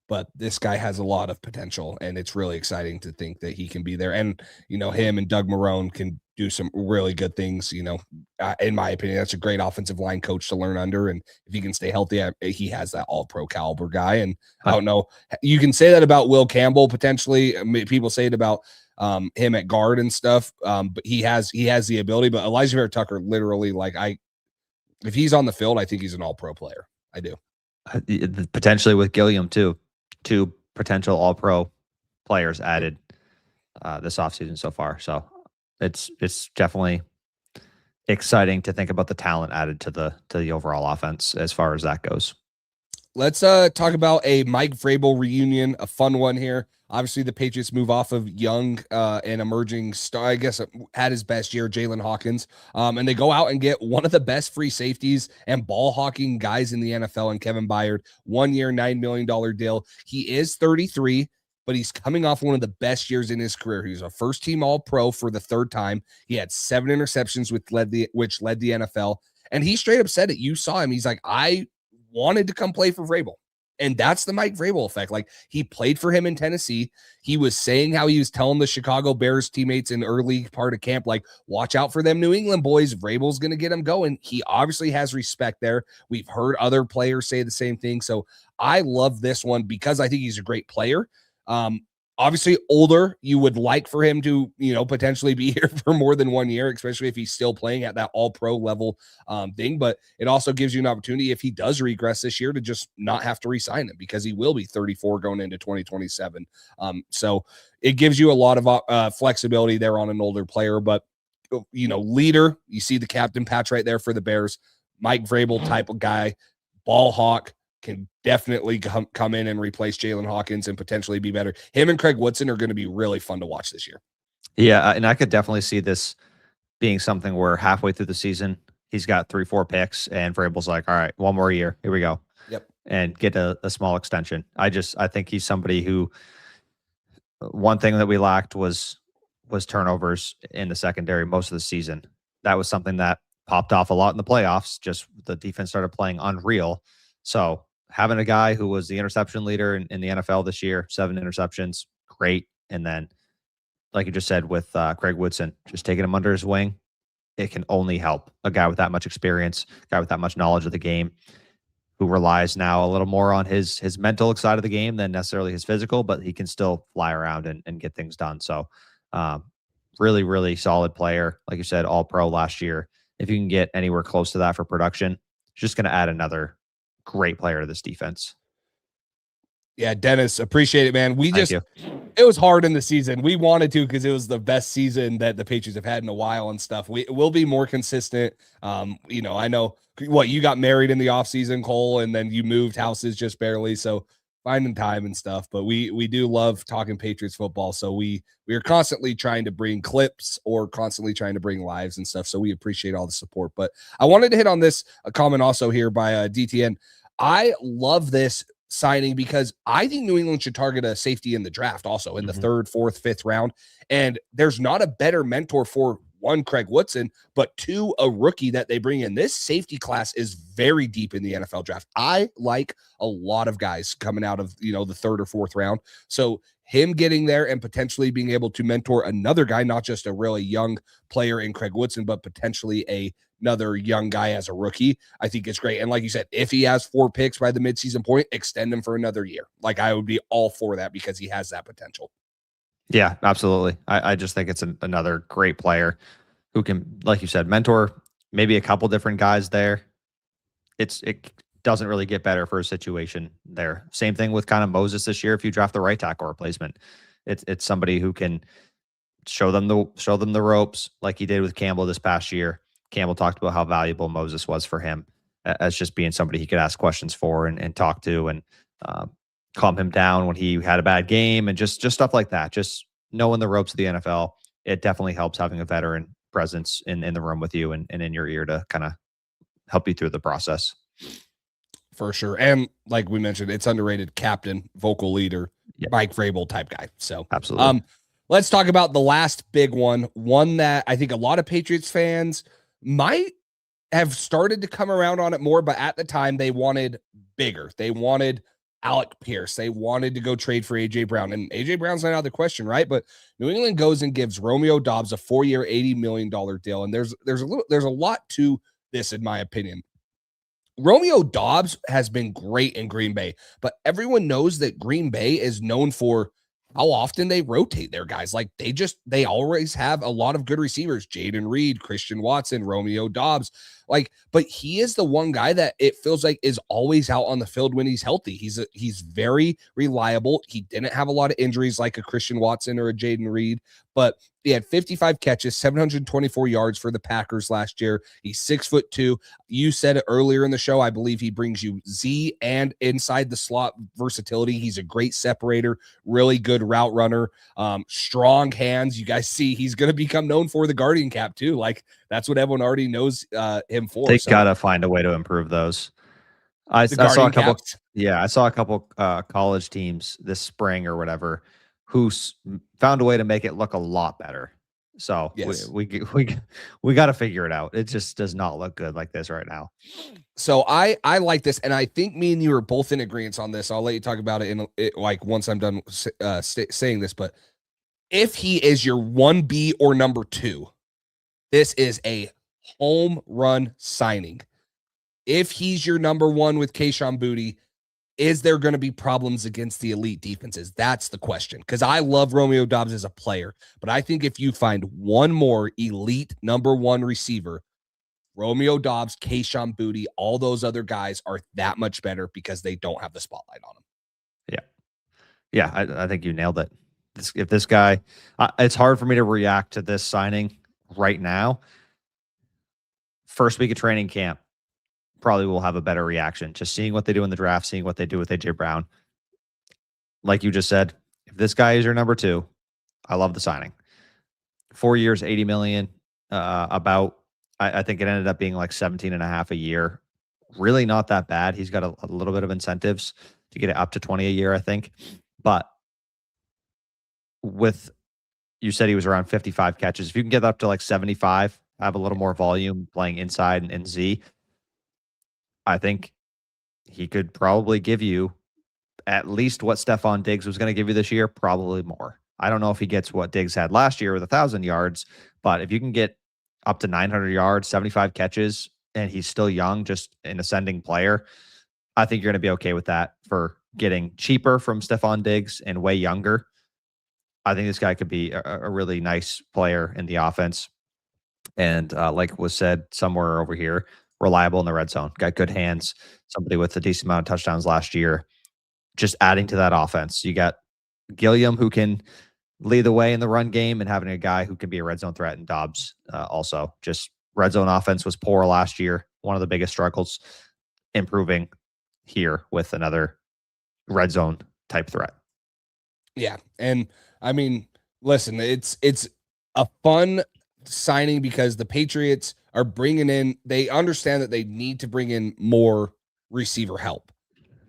But this guy has a lot of potential, and it's really exciting to think that he can be there. And, him and Doug Marrone can do some really good things. In my opinion, that's a great offensive line coach to learn under. And if he can stay healthy, he has that all-pro caliber guy. And I don't know, you can say that about Will Campbell potentially. People say it about him at guard and stuff. But he has the ability. But Elijah Vera Tucker, literally, if he's on the field, I think he's an all-pro player. I do. Potentially with Gilliam too. 2 potential all-pro players added this offseason so far. So it's definitely exciting to think about the talent added to the overall offense as far as that goes. Let's talk about a Mike Vrabel reunion, a fun one here. Obviously, the Patriots move off of young and emerging star, I guess, had his best year, Jalen Hawkins. And they go out and get one of the best free safeties and ball hawking guys in the NFL, and Kevin Byard, 1 year, $9 million deal. He is 33, but he's coming off one of the best years in his career. He was a first-team All-Pro for the 3rd time. He had 7 interceptions, which led the NFL. And he straight up said it. You saw him. He's like, I wanted to come play for Vrabel. And that's the Mike Vrabel effect. Like, he played for him in Tennessee. He was saying how he was telling the Chicago Bears teammates in early part of camp, like, watch out for them New England boys. Vrabel's going to get them going. He obviously has respect there. We've heard other players say the same thing. So I love this one because I think he's a great player. Obviously older, you would like for him to, potentially be here for more than 1 year, especially if he's still playing at that all-pro level thing. But it also gives you an opportunity, if he does regress this year, to just not have to re-sign him, because he will be 34 going into 2027. So it gives you a lot of flexibility there on an older player. But, leader, you see the captain patch right there for the Bears, Mike Vrabel type of guy, ball hawk, can definitely come in and replace Jalen Hawkins and potentially be better. Him and Craig Woodson are going to be really fun to watch this year. Yeah, and I could definitely see this being something where halfway through the season, he's got 3-4 picks, and Vrabel's like, all right, 1 more year. Here we go. Yep. And get a small extension. I think he's somebody who, one thing that we lacked was turnovers in the secondary most of the season. That was something that popped off a lot in the playoffs. Just the defense started playing unreal. So having a guy who was the interception leader in the NFL this year, 7 interceptions, great. And then, like you just said, with Craig Woodson, just taking him under his wing, it can only help. A guy with that much experience, a guy with that much knowledge of the game, who relies now a little more on his mental side of the game than necessarily his physical, but he can still fly around and get things done. So really, really solid player. Like you said, all pro last year. If you can get anywhere close to that for production, it's just going to add another great player to this defense. Yeah, Dennis, appreciate it, man. It was hard in the season. We wanted to, because it was the best season that the Patriots have had in a while and stuff. We'll be more consistent. I know you got married in the off season, Cole, and then you moved houses just barely. So finding time and stuff, but we do love talking Patriots football. So we are constantly trying to bring clips or constantly trying to bring lives and stuff. So we appreciate all the support. But I wanted to hit on this comment also here by DTN. I love this signing because I think New England should target a safety in the draft also in the 3rd, 4th, 5th round. And there's not a better mentor for, 1, Craig Woodson, but 2, a rookie that they bring in. This safety class is very deep in the NFL draft. I like a lot of guys coming out of, the 3rd or 4th round. So him getting there and potentially being able to mentor another guy, not just a really young player in Craig Woodson, but potentially another young guy as a rookie, I think is great. And like you said, if he has 4 picks by the midseason point, extend him for another year. Like, I would be all for that because he has that potential. Yeah, absolutely. I just think it's another great player who can, like you said, mentor maybe a couple different guys there. It doesn't really get better for a situation there. Same thing with kind of Moses this year. If you draft the right tackle replacement, it's somebody who can show them the ropes, like he did with Campbell this past year. Campbell talked about how valuable Moses was for him as just being somebody he could ask questions for and talk to and calm him down when he had a bad game and just stuff like that. Just knowing the ropes of the NFL, it definitely helps having a veteran presence in the room with you and in your ear to kind of help you through the process. for sure. And like we mentioned, it's underrated captain, vocal leader, Yeah. Mike Vrabel type guy. So Absolutely. let's talk about the last big one that I think a lot of Patriots fans might have started to come around on it more, but at the time they wanted bigger. They wanted Alec Pierce. They wanted to go trade for AJ Brown, and AJ Brown's not out of the question, right? But New England goes and gives Romeo Doubs a 4-year, $80 million deal. And there's a lot to this, in my opinion. Romeo Doubs has been great in Green Bay, but everyone knows that Green Bay is known for how often they rotate their guys. Like they always have a lot of good receivers, Jaden Reed, Christian Watson, Romeo Doubs. Like, but he is the one guy that it feels like is always out on the field when he's healthy. He's very reliable. He didn't have a lot of injuries like a Christian Watson or a Jaden Reed, but he had 55 catches, 724 yards for the Packers last year. He's 6'2". You said it earlier in the show. I believe he brings you Z and inside the slot versatility. He's a great separator, really good route runner, strong hands. You guys see he's going to become known for the Guardian cap too. Like that's what everyone already knows him for. They gotta find a way to improve those. I saw a couple. Caps. Yeah, I saw a couple college teams this spring or whatever who found a way to make it look a lot better. So yes. we got to figure it out. It just does not look good like this right now. So I like this, and I think me and you are both in agreement on this. I'll let you talk about it like once I'm done saying this. But if he is your 1B or number 2, this is a home run signing. If he's your number 1 with Kayshon Boutte, is there going to be problems against the elite defenses? That's the question. Because I love Romeo Doubs as a player, but I think if you find one more elite number 1 receiver, Romeo Doubs, Kayshon Boutte, all those other guys are that much better because they don't have the spotlight on them. Yeah, I think you nailed it. If this guy, it's hard for me to react to this signing right now. First week of training camp, probably will have a better reaction. Just seeing what they do in the draft, seeing what they do with AJ Brown. Like you just said, if this guy is your number 2, I love the signing. 4 years, $80 million. I think it ended up being like 17.5 a year. Really not that bad. He's got a little bit of incentives to get it up to 20 a year, I think. But you said he was around 55 catches. If you can get up to like 75, have a little more volume playing inside and in Z, I think he could probably give you at least what Stephon Diggs was going to give you this year, probably more. I don't know if he gets what Diggs had last year with 1,000 yards, but if you can get up to 900 yards, 75 catches, and he's still young, just an ascending player, I think you're going to be okay with that for getting cheaper from Stephon Diggs and way younger. I think this guy could be a really nice player in the offense. And like was said somewhere over here, reliable in the red zone, got good hands, somebody with a decent amount of touchdowns last year. Just adding to that offense. You got Gilliam, who can lead the way in the run game, and having a guy who can be a red zone threat, and Doubs also. Just red zone offense was poor last year. One of the biggest struggles, improving here with another red zone type threat. Yeah. And I mean, listen, it's a fun signing because the Patriots are bringing in, they understand that they need to bring in more receiver help,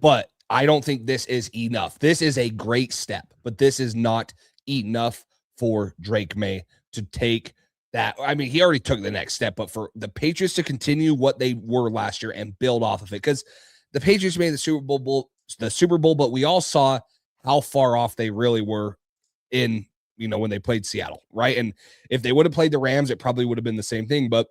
but I don't think this is enough. This is a great step, but this is not enough for Drake May to take that. I mean, he already took the next step, but for the Patriots to continue what they were last year and build off of it, because the Patriots made the Super Bowl, but we all saw how far off they really were in, when they played Seattle, right? And if they would have played the Rams, it probably would have been the same thing, but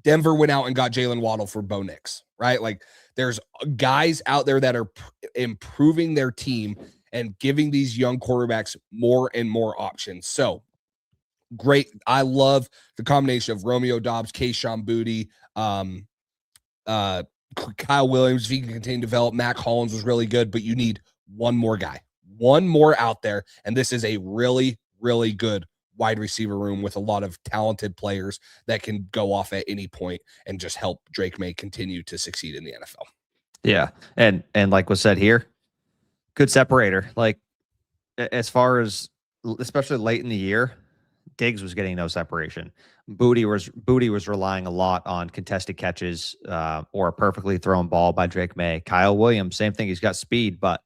Denver went out and got Jalen Waddle for Bo Nix, right? Like there's guys out there that are improving their team and giving these young quarterbacks more and more options. So great. I love the combination of Romeo Doubs, Kayshon Boutte, Kyle Williams, if he can continue to develop. Mac Hollins was really good, but you need one more guy, one more out there. And this is a really, really good wide receiver room with a lot of talented players that can go off at any point and just help Drake May continue to succeed in the NFL. Yeah. And like was said here, good separator. Like as far as, especially late in the year, Diggs was getting no separation. Booty was relying a lot on contested catches or a perfectly thrown ball by Drake May. Kyle Williams, same thing. He's got speed, but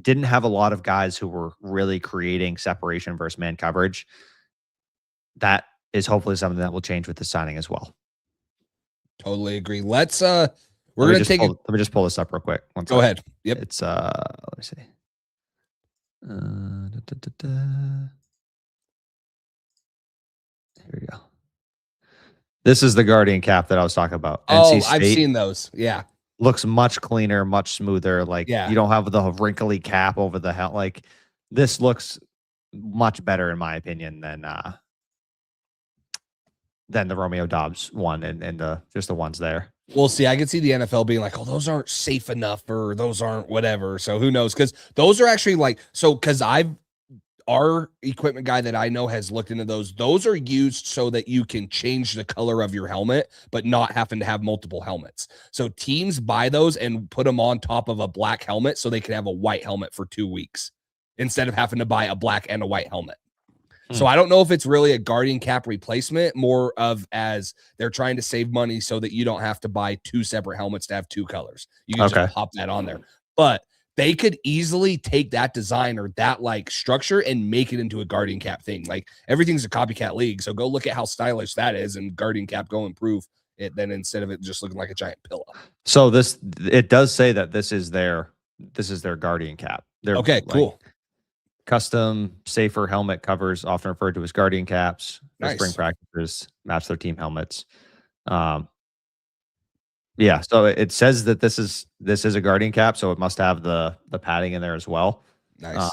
didn't have a lot of guys who were really creating separation versus man coverage. That is hopefully something that will change with the signing as well. Totally agree. Let's we're gonna take let me just pull this up real quick. Go ahead. Yep. It's let me see. Here we go. This is the Guardian cap that I was talking about. Oh, I've seen those. Yeah. Looks much cleaner, much smoother. Like, yeah. You don't have the wrinkly cap over the helmet. Like, this looks much better, in my opinion, than the Romeo Dobbs one and just the ones there. We'll see. I can see the NFL being like, oh, those aren't safe enough or those aren't whatever. So who knows? Because those are actually like, because our equipment guy that I know has looked into those. Those are used so that you can change the color of your helmet, but not having to have multiple helmets. So teams buy those and put them on top of a black helmet so they can have a white helmet for 2 weeks instead of having to buy a black and a white helmet. So I don't know if it's really a Guardian cap replacement, more of as they're trying to save money so that you don't have to buy 2 separate helmets to have 2 colors. You can just pop that on there. But they could easily take that design or that like structure and make it into a Guardian cap thing. Like everything's a copycat league. So go look at how stylish that is and Guardian cap go improve it then instead of it just looking like a giant pillow. So it does say that this is their Guardian cap. They're okay, cool. Custom, safer helmet covers, often referred to as Guardian caps. Nice. Spring practices match their team helmets. Yeah, so it says that this is a Guardian cap, so it must have the padding in there as well. Nice.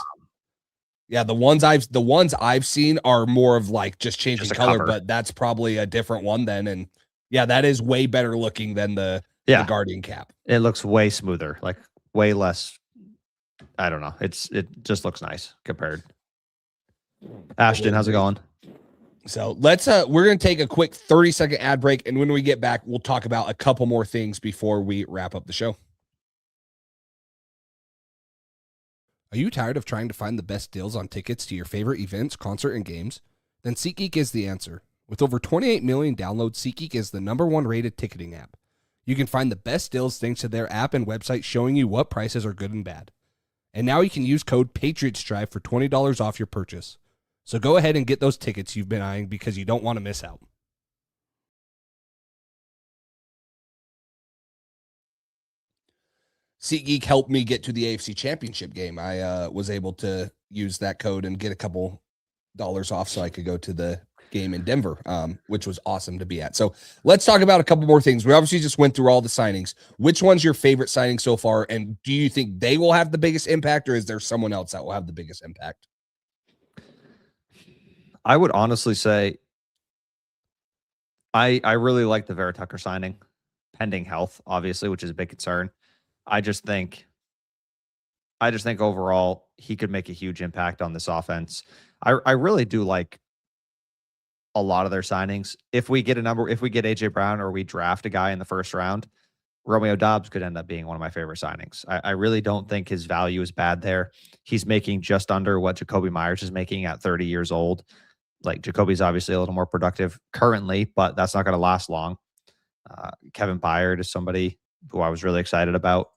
Yeah, the ones I've seen are more of like just changing color, cover. But that's probably a different one then. And yeah, that is way better looking than the Guardian cap. It looks way smoother, like way less. I don't know. It just looks nice compared. Ashton, how's it going? So let's we're gonna take a quick 30-second ad break, and when we get back, we'll talk about a couple more things before we wrap up the show. Are you tired of trying to find the best deals on tickets to your favorite events, concert, and games? Then SeatGeek is the answer. With over 28 million downloads, SeatGeek is the #1 rated ticketing app. You can find the best deals thanks to their app and website showing you what prices are good and bad. And now you can use code PatriotsDrive for $20 off your purchase. So go ahead and get those tickets you've been eyeing because you don't want to miss out. SeatGeek helped me get to the AFC Championship game. I was able to use that code and get a couple dollars off so I could go to the game in Denver, which was awesome to be at. So let's talk about a couple more things. We obviously just went through all the signings. Which one's your favorite signing so far? And do you think they will have the biggest impact, or is there someone else that will have the biggest impact? I would honestly say I really like the Vera Tucker signing, pending health, obviously, which is a big concern. I just think overall he could make a huge impact on this offense. I really do like a lot of their signings. If we get AJ Brown or we draft a guy in the first round, Romeo Dobbs could end up being one of my favorite signings. I really don't think his value is bad there. He's making just under what Jacoby Myers is making at 30 years old. Like, Jacoby's obviously a little more productive currently, but that's not going to last long. Kevin Byard is somebody who I was really excited about.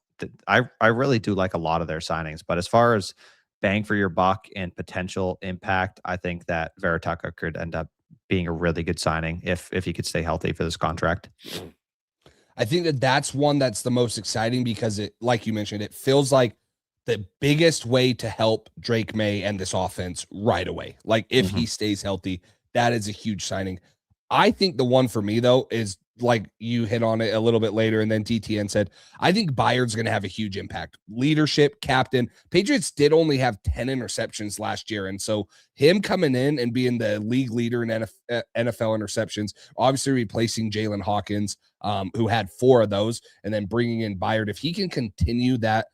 I really do like a lot of their signings, but as far as bang for your buck and potential impact, I think that Vera Tucker could end up being a really good signing if he could stay healthy for this contract. I think that's one that's the most exciting because it, like you mentioned, it feels like the biggest way to help Drake May and this offense right away. Like, if he stays healthy, that is a huge signing. I think the one for me, though, is like you hit on it a little bit later, and then DTN said, I think Byard's going to have a huge impact. Leadership, captain. Patriots did only have 10 interceptions last year, and so him coming in and being the league leader in NFL interceptions, obviously replacing Jalen Hawkins, who had 4 of those, and then bringing in Byard. If he can continue that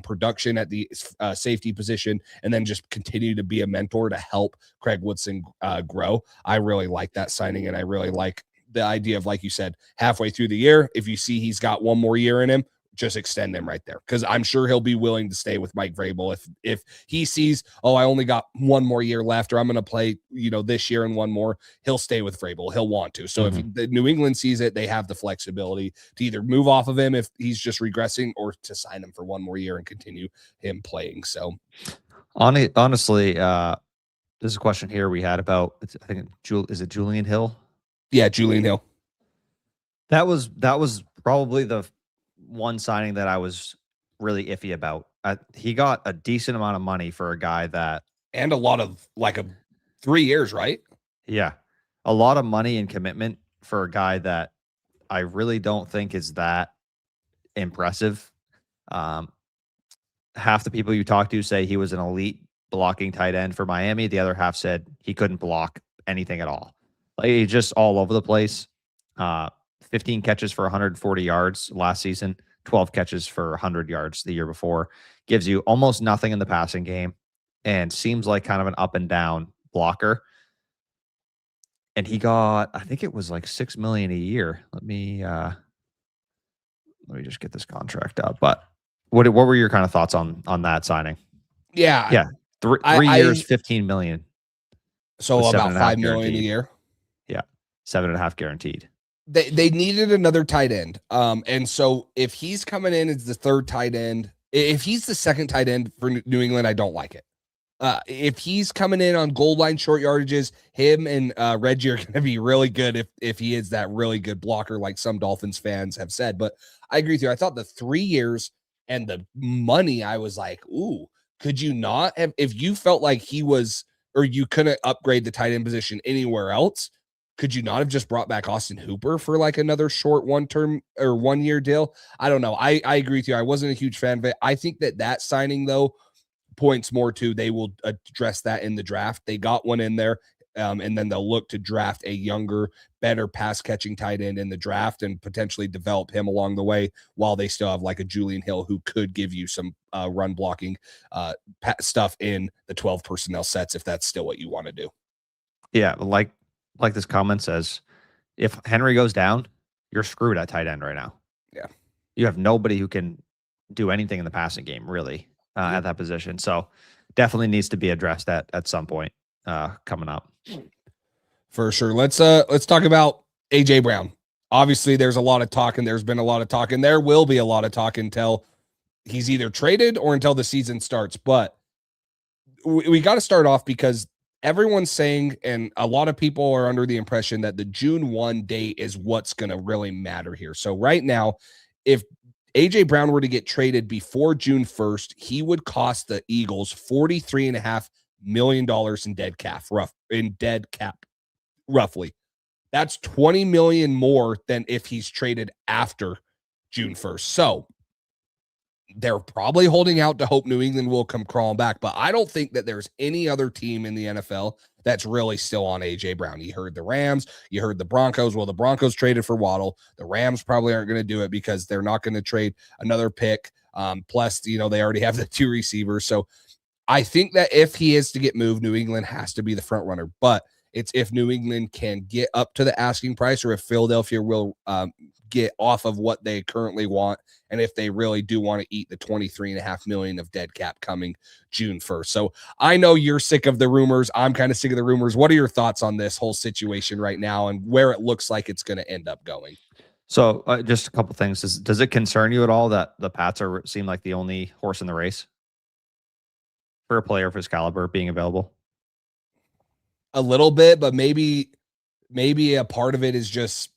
production at the safety position and then just continue to be a mentor to help Craig Woodson grow, I really like that signing, and I really like the idea of, like you said, halfway through the year, if you see he's got one more year in him, just extend him right there, because I'm sure he'll be willing to stay with Mike Vrabel if he sees, oh, I only got one more year left, or I'm going to play, this year and one more. He'll stay with Vrabel. He'll want to. So if the New England sees it, they have the flexibility to either move off of him if he's just regressing, or to sign him for one more year and continue him playing. So honestly, there's a question here we had about, I think, is it Julian Hill? Yeah, Julian Hill. That was probably the one signing that I was really iffy about. He got a decent amount of money for a guy that, and a lot of 3 years, right? Yeah, a lot of money and commitment for a guy that I really don't think is that impressive. Half the people you talk to say he was an elite blocking tight end for Miami. The other half said he couldn't block anything at all. Like, he's just all over the place. 15 catches for 140 yards last season, 12 catches for 100 yards the year before. Gives you almost nothing in the passing game and seems like kind of an up and down blocker. And he got, I think it was like $6 million a year. Let me just get this contract up. But what were your kind of thoughts on that signing? Yeah. Three years, $15 million. So about $5 million a year. Yeah. 7.5 guaranteed. They needed another tight end. And so if he's coming in as the third tight end, if he's the second tight end for New England, I don't like it. If he's coming in on goal line short yardages, him and Reggie are going to be really good if he is that really good blocker, like some Dolphins fans have said. But I agree with you. I thought the 3 years and the money, I was like, ooh, could you not have, if you felt like he was, or you couldn't upgrade the tight end position anywhere else, could you not have just brought back Austin Hooper for another short 1 year deal? I don't know. I agree with you. I wasn't a huge fan of it. I think that signing, though, points more to they will address that in the draft. They got one in there, and then they'll look to draft a younger, better pass catching tight end in the draft and potentially develop him along the way, while they still have a Julian Hill who could give you some run blocking stuff in the 12 personnel sets if that's still what you want to do. Yeah, like this comment says, if Henry goes down, you're screwed at tight end right now. Yeah. You have nobody who can do anything in the passing game, really, at that position. So definitely needs to be addressed at some point coming up. For sure. Let's talk about AJ Brown. Obviously, there's a lot of talk, and there's been a lot of talk, and there will be a lot of talk until he's either traded or until the season starts. But we got to start off because everyone's saying, and a lot of people are under the impression that the June 1 date is what's going to really matter here. So right now, if AJ Brown were to get traded before June 1st, he would cost the Eagles $43.5 million in dead cap, roughly. That's $20 million more than if he's traded after June 1st. So they're probably holding out to hope New England will come crawling back, but I don't think that there's any other team in the NFL that's really still on AJ Brown. You heard the Rams, you heard the Broncos. Well, the Broncos traded for Waddle. The Rams probably aren't going to do it because they're not going to trade another pick. Plus, they already have the 2 receivers. So I think that if he is to get moved, New England has to be the front runner, but it's if New England can get up to the asking price, or if Philadelphia will get off of what they currently want, and if they really do want to eat the $23.5 million of dead cap coming June 1st. So I know you're sick of the rumors. I'm kind of sick of the rumors. What are your thoughts on this whole situation right now and where it looks like it's going to end up going? So just a couple things. Does it concern you at all that the Pats seem like the only horse in the race for a player of his caliber being available? A little bit, but maybe a part of it is just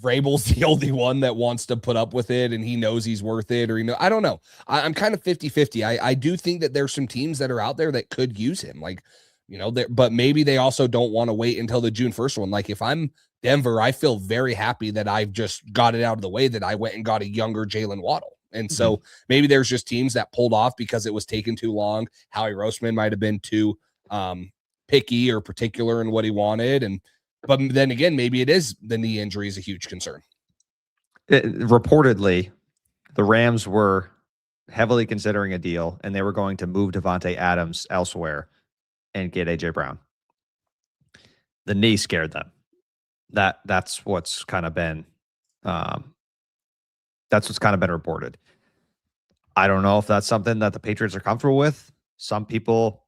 Vrabel's the only one that wants to put up with it, and he knows he's worth it, or I don't know. I'm kind of 50-50. I do think that there's some teams that are out there that could use him, but maybe they also don't want to wait until the June 1st one. Like, if I'm Denver, I feel very happy that I've just got it out of the way, that I went and got a younger Jalen Waddle. And so maybe there's just teams that pulled off because it was taking too long. Howie Roseman might have been too picky or particular in what he wanted, but then again, maybe it is the knee injury is a huge concern. Reportedly, the Rams were heavily considering a deal, and they were going to move Devontae Adams elsewhere and get AJ Brown. The knee scared them. That's what's kind of been That's what's kind of been reported. I don't know if that's something that the Patriots are comfortable with. Some people,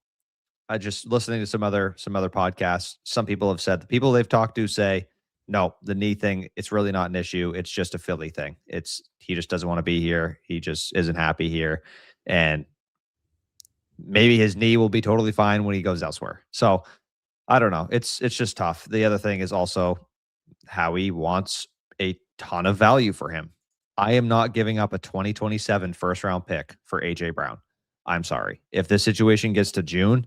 I just listening to some other podcasts, some people have said the people they've talked to say, no, the knee thing, it's really not an issue. It's just a Philly thing. He just doesn't want to be here. He just isn't happy here. And maybe his knee will be totally fine when he goes elsewhere. So I don't know. It's just tough. The other thing is also Howie wants a ton of value for him. I am not giving up a 2027 first round pick for AJ Brown. I'm sorry. If this situation gets to June,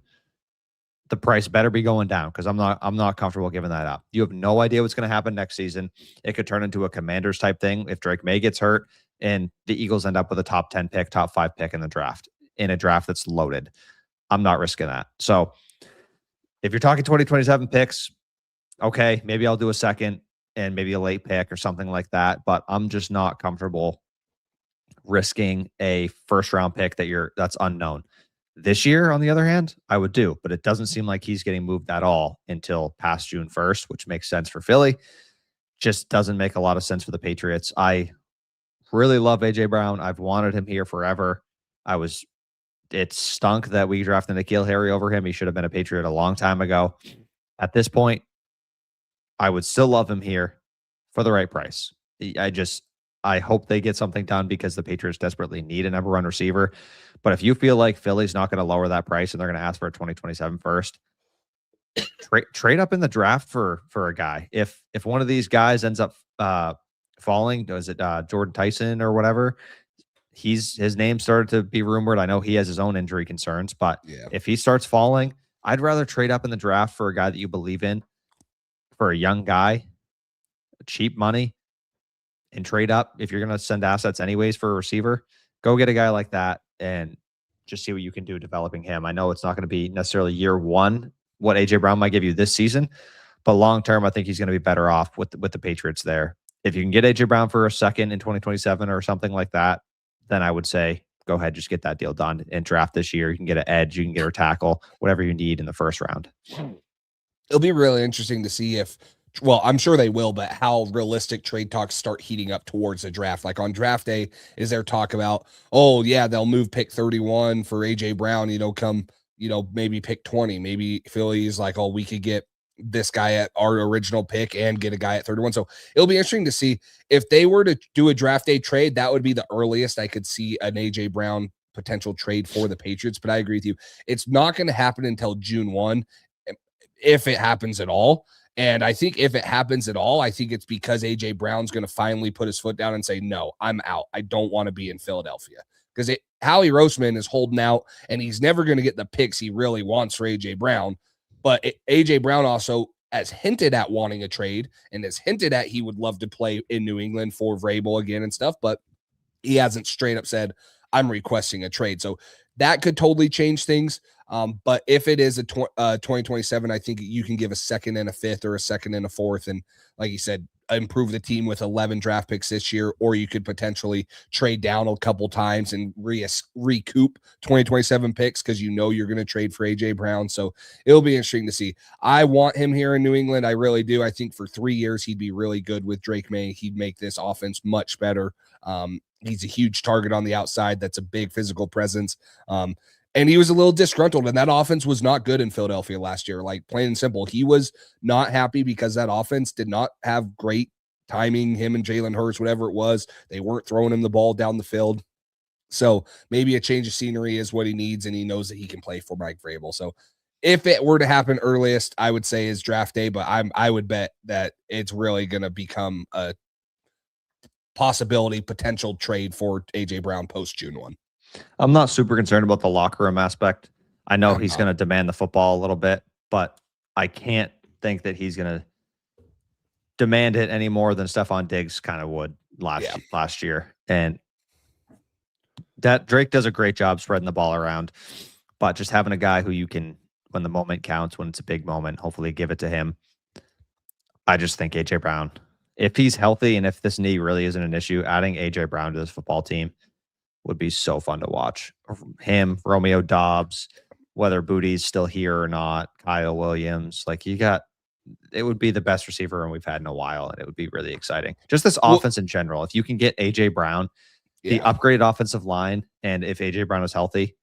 the price better be going down because I'm not comfortable giving that up. You have no idea what's going to happen next season. It could turn into a Commanders type thing if Drake May gets hurt and the Eagles end up with a top 10 pick, top 5 pick in the draft, in a draft that's loaded. I'm not risking that. So if you're talking 2027 picks, okay, maybe I'll do a second and maybe a late pick or something like that. But I'm just not comfortable risking a first round pick that's unknown. This year, on the other hand, I would do, but it doesn't seem like he's getting moved at all until past June 1st, which makes sense for Philly. Just doesn't make a lot of sense for the Patriots. I really love AJ Brown. I've wanted him here forever. It stunk that we drafted N'Keal Harry over him. He should have been a Patriot a long time ago. At this point, I would still love him here for the right price. I hope they get something done because the Patriots desperately need a number one receiver. But if you feel like Philly's not going to lower that price and they're going to ask for a 2027 first, trade up in the draft for a guy. If one of these guys ends up falling, is it Jordan Tyson or whatever? His name started to be rumored. I know he has his own injury concerns, but if he starts falling, I'd rather trade up in the draft for a guy that you believe in, for a young guy, cheap money, and trade up. If you're going to send assets anyways for a receiver, go get a guy like that and just see what you can do developing him. I know it's not going to be necessarily year one what AJ Brown might give you this season, but long term, I think he's going to be better off with the Patriots there. If you can get AJ Brown for a second in 2027 or something like that, then I would say go ahead, just get that deal done and draft this year. You can get an edge, you can get a tackle, whatever you need in the first round. It'll be really interesting to see well, I'm sure they will, but how realistic trade talks start heating up towards the draft. Like on draft day, is there talk about, oh yeah, they'll move pick 31 for AJ Brown, maybe pick 20. Maybe Philly's like, oh, we could get this guy at our original pick and get a guy at 31. So it'll be interesting to see if they were to do a draft day trade. That would be the earliest I could see an AJ Brown potential trade for the Patriots. But I agree with you. It's not going to happen until June 1, if it happens at all. And I think if it happens at all, I think it's because AJ Brown's going to finally put his foot down and say, no, I'm out. I don't want to be in Philadelphia. Because Howie Roseman is holding out, and he's never going to get the picks he really wants for AJ Brown. But AJ Brown also has hinted at wanting a trade and has hinted at he would love to play in New England for Vrabel again and stuff. But he hasn't straight up said, I'm requesting a trade. So that could totally change things. But if it is a 2027, I think you can give a second and a fifth or a second and a fourth. And like you said, improve the team with 11 draft picks this year, or you could potentially trade down a couple times and recoup 2027 picks because you're going to trade for AJ Brown. So it'll be interesting to see. I want him here in New England. I really do. I think for 3 years, he'd be really good with Drake May. He'd make this offense much better. He's a huge target on the outside. That's a big physical presence. And he was a little disgruntled, and that offense was not good in Philadelphia last year. Like, plain and simple, he was not happy because that offense did not have great timing. Him and Jalen Hurts, whatever it was, they weren't throwing him the ball down the field. So maybe a change of scenery is what he needs, and he knows that he can play for Mike Vrabel. So if it were to happen earliest, I would say is draft day, but I would bet that it's really going to become a potential trade for AJ Brown post June 1. I'm not super concerned about the locker room aspect. I know he's going to demand the football a little bit, but I can't think that he's going to demand it any more than Stephon Diggs kind of would last year. And that Drake does a great job spreading the ball around, but just having a guy who you can, when the moment counts, when it's a big moment, hopefully give it to him. I just think AJ Brown, if he's healthy and if this knee really isn't an issue, adding AJ Brown to this football team would be so fun to watch. Him, Romeo Dobbs, whether Booty's still here or not, Kyle Williams. Like, you got it would be the best receiver room we've had in a while, and it would be really exciting. Just this Well, offense in general. If you can get AJ Brown, the yeah, upgraded offensive line, and if AJ Brown is healthy,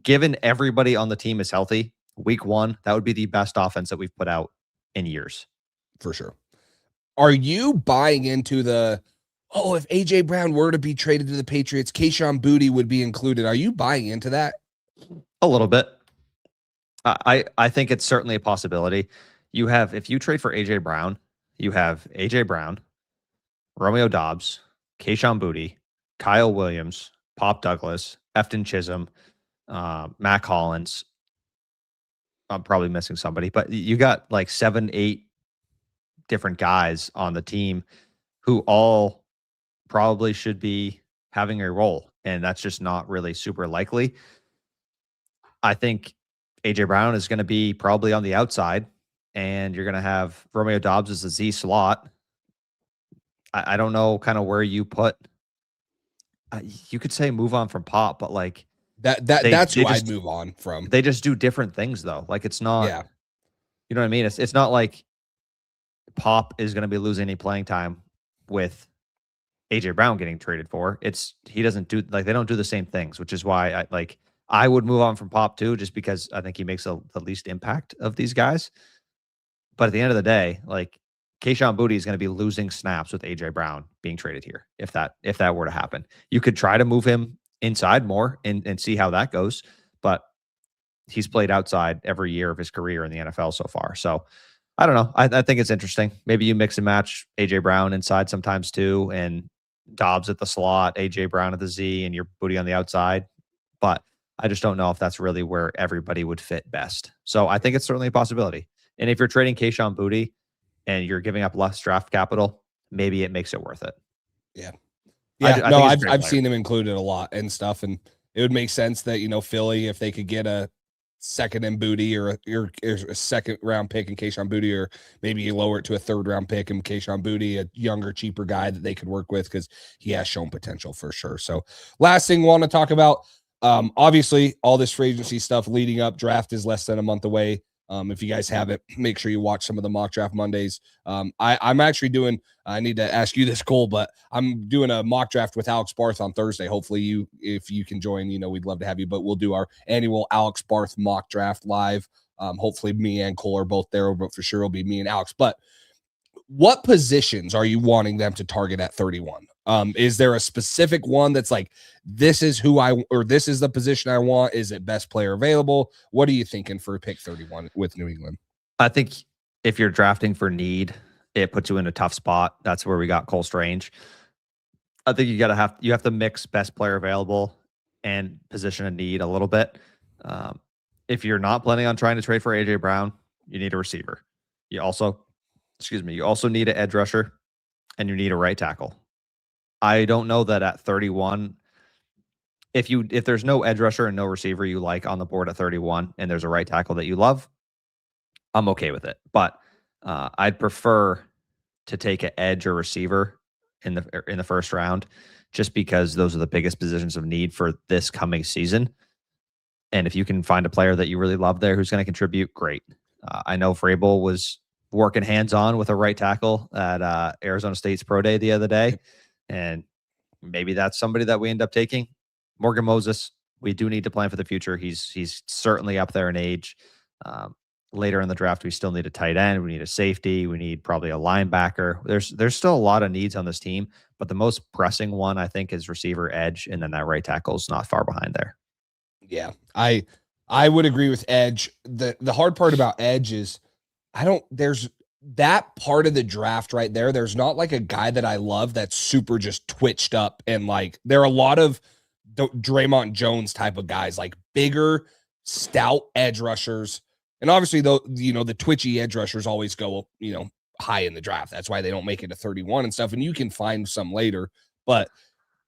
given everybody on the team is healthy, week 1, that would be the best offense that we've put out in years. for sure. Are you buying into if AJ Brown were to be traded to the Patriots, Kayshon Boutte would be included? Are you buying into that? A little bit. I think it's certainly a possibility. You have, if you trade for AJ Brown, you have AJ Brown, Romeo Doubs, Kayshon Boutte, Kyle Williams, Pop Douglas, Efton Chisholm, Mac Hollins. I'm probably missing somebody, but you got like 7, 8 different guys on the team who all probably should be having a role, and that's just not really super likely. I think AJ Brown is going to be probably on the outside, and you're going to have Romeo Doubs as a Z slot. I don't know kind of where you put. You could say move on from Pop, but like that's who I'd move on from. They just do different things though. Like it's not. Yeah. You know what I mean? It's not like Pop is going to be losing any playing time with AJ Brown getting traded for. He doesn't do, like, they don't do the same things, which is why I would move on from Pop too, just because I think he makes the least impact of these guys. But at the end of the day, like Kayshon Boutte is going to be losing snaps with AJ Brown being traded here. If that were to happen, you could try to move him inside more and see how that goes. But he's played outside every year of his career in the NFL so far. So I don't know. I think it's interesting. Maybe you mix and match AJ Brown inside sometimes too, and Dobbs at the slot, AJ Brown at the Z, and your Boutte on the outside. But I just don't know if that's really where everybody would fit best. So I think it's certainly a possibility. And if you're trading Kayshon Boutte and you're giving up less draft capital, maybe it makes it worth it. Yeah. I've seen him included a lot and stuff, and it would make sense that, Philly, if they could get a second in Boutte or a second round pick in Kayshon Boutte, or maybe you lower it to a third round pick in Kayshon Boutte, a younger, cheaper guy that they could work with, because he has shown potential for sure. So last thing we want to talk about, obviously all this free agency stuff leading up, draft is less than a month away. If you guys haven't, make sure you watch some of the mock draft Mondays. I'm actually doing, I need to ask you this, Cole, but I'm doing a mock draft with Alex Barth on Thursday. Hopefully if you can join, we'd love to have you, but we'll do our annual Alex Barth mock draft live. Hopefully me and Cole are both there, but for sure it'll be me and Alex. But what positions are you wanting them to target at 31? Is there a specific one that's like, this is this is the position I want? Is it best player available? What are you thinking for pick 31 with New England? I think if you're drafting for need, it puts you in a tough spot. That's where we got Cole Strange. I think you have to mix best player available and position of need a little bit. If you're not planning on trying to trade for AJ Brown, you need a receiver. You also need an edge rusher, and you need a right tackle. I don't know that at 31, if there's no edge rusher and no receiver you like on the board at 31, and there's a right tackle that you love, I'm okay with it. But I'd prefer to take an edge or receiver in the first round, just because those are the biggest positions of need for this coming season. And if you can find a player that you really love there who's going to contribute, great. I know Vrabel was working hands-on with a right tackle at Arizona State's Pro Day the other day. And maybe that's somebody that we end up taking. Morgan Moses, we do need to plan for the future. He's certainly up there in age. Later in the draft, we still need a tight end. We need a safety. We need probably a linebacker. There's still a lot of needs on this team, but the most pressing one, I think, is receiver, edge, and then that right tackle is not far behind there. Yeah, I would agree with edge. The hard part about edge is there's that part of the draft right there. There's not like a guy that I love that's super just twitched up, and like there are a lot of Draymond Jones type of guys, like bigger, stout edge rushers. And obviously, though, the twitchy edge rushers always go, high in the draft. That's why they don't make it to 31 and stuff. And you can find some later. But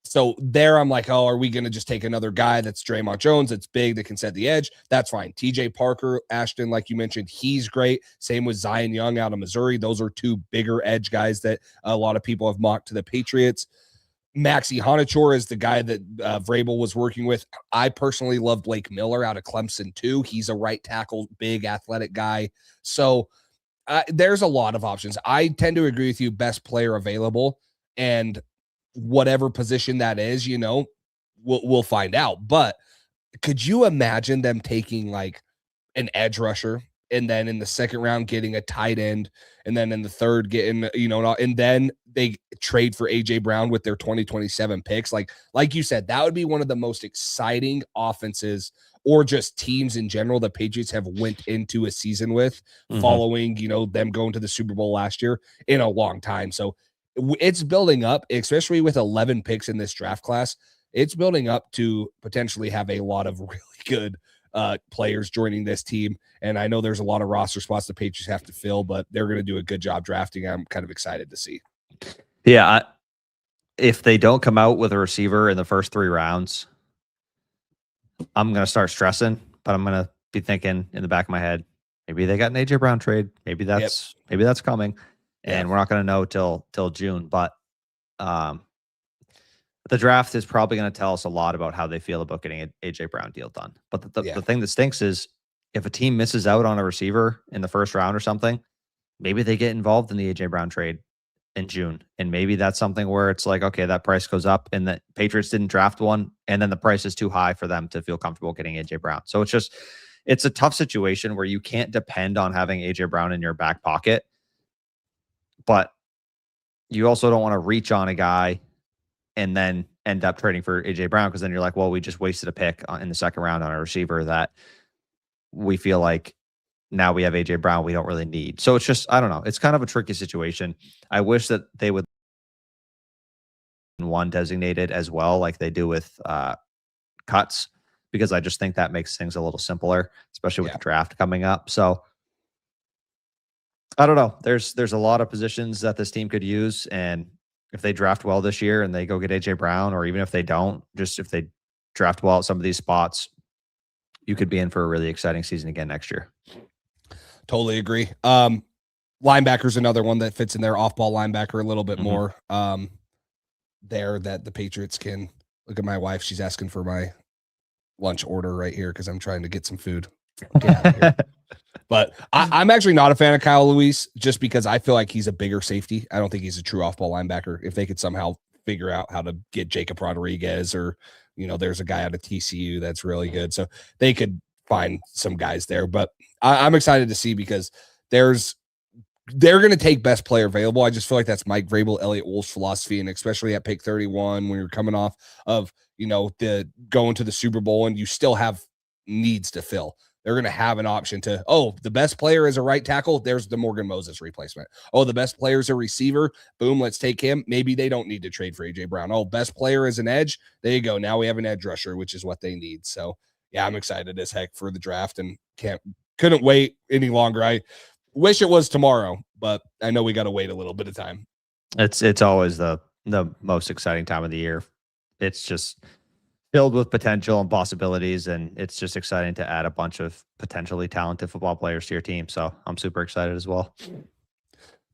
so there, I'm like, oh, are we going to just take another guy that's Draymond Jones, that's big, that can set the edge? That's fine. TJ Parker, Ashton, like you mentioned, he's great. Same with Zion Young out of Missouri. Those are two bigger edge guys that a lot of people have mocked to the Patriots. Maxi Honachor is the guy that Vrabel was working with. I personally love Blake Miller out of Clemson too. He's a right tackle, big athletic guy. So there's a lot of options. I tend to agree with you. Best player available, and whatever position that is, we'll find out. But could you imagine them taking like an edge rusher, and then in the second round getting a tight end, and then in the third getting, and then they trade for AJ Brown with their 2027 picks? Like you said, that would be one of the most exciting offenses or just teams in general the Patriots have went into a season with, following, them going to the Super Bowl last year, in a long time. So it's building up, especially with 11 picks in this draft class. It's building up to potentially have a lot of really good players joining this team. And I know there's a lot of roster spots the Patriots have to fill, but they're going to do a good job drafting. I'm kind of excited to see. Yeah. If they don't come out with a receiver in the first 3 rounds, I'm going to start stressing, but I'm going to be thinking in the back of my head, maybe they got an AJ Brown trade. Maybe that's coming, and we're not going to know till June. But the draft is probably going to tell us a lot about how they feel about getting an AJ Brown deal done. But the thing that stinks is if a team misses out on a receiver in the first round or something, maybe they get involved in the AJ Brown trade in June. And maybe that's something where it's like, okay, that price goes up and the Patriots didn't draft one, and then the price is too high for them to feel comfortable getting AJ Brown. So it's a tough situation where you can't depend on having AJ Brown in your back pocket, but you also don't want to reach on a guy and then end up trading for AJ Brown, because then you're like, well, we just wasted a pick in the second round on a receiver that we feel like now we have AJ Brown we don't really need. So it's just, I don't know. It's kind of a tricky situation. I wish that they would one designated as well, like they do with cuts, because I just think that makes things a little simpler, especially with the draft coming up. So I don't know. There's a lot of positions that this team could use, and if they draft well this year and they go get AJ Brown, or even if they don't, just if they draft well at some of these spots, you could be in for a really exciting season again next year. Totally agree. Linebacker's another one that fits in there, off-ball linebacker a little bit more there, that the Patriots can look at. My wife, she's asking for my lunch order right here because I'm trying to get some food. But I'm actually not a fan of Kyle Lewis, just because I feel like he's a bigger safety. I don't think he's a true off-ball linebacker. If they could somehow figure out how to get Jacob Rodriguez, or, there's a guy out of TCU that's really good, so they could find some guys there. But I'm excited to see, because they're going to take best player available. I just feel like that's Mike Vrabel, Elliott Wolf's philosophy, and especially at pick 31, when you're coming off of, the going to the Super Bowl and you still have needs to fill. They're going to have an option to, the best player is a right tackle. There's the Morgan Moses replacement. The best player is a receiver. Boom, let's take him. Maybe they don't need to trade for AJ Brown. Best player is an edge. There you go. Now we have an edge rusher, which is what they need. So yeah, I'm excited as heck for the draft, and couldn't wait any longer. I wish it was tomorrow, but I know we got to wait a little bit of time. It's always the most exciting time of the year. It's just filled with potential and possibilities, and it's just exciting to add a bunch of potentially talented football players to your team. So I'm super excited as well.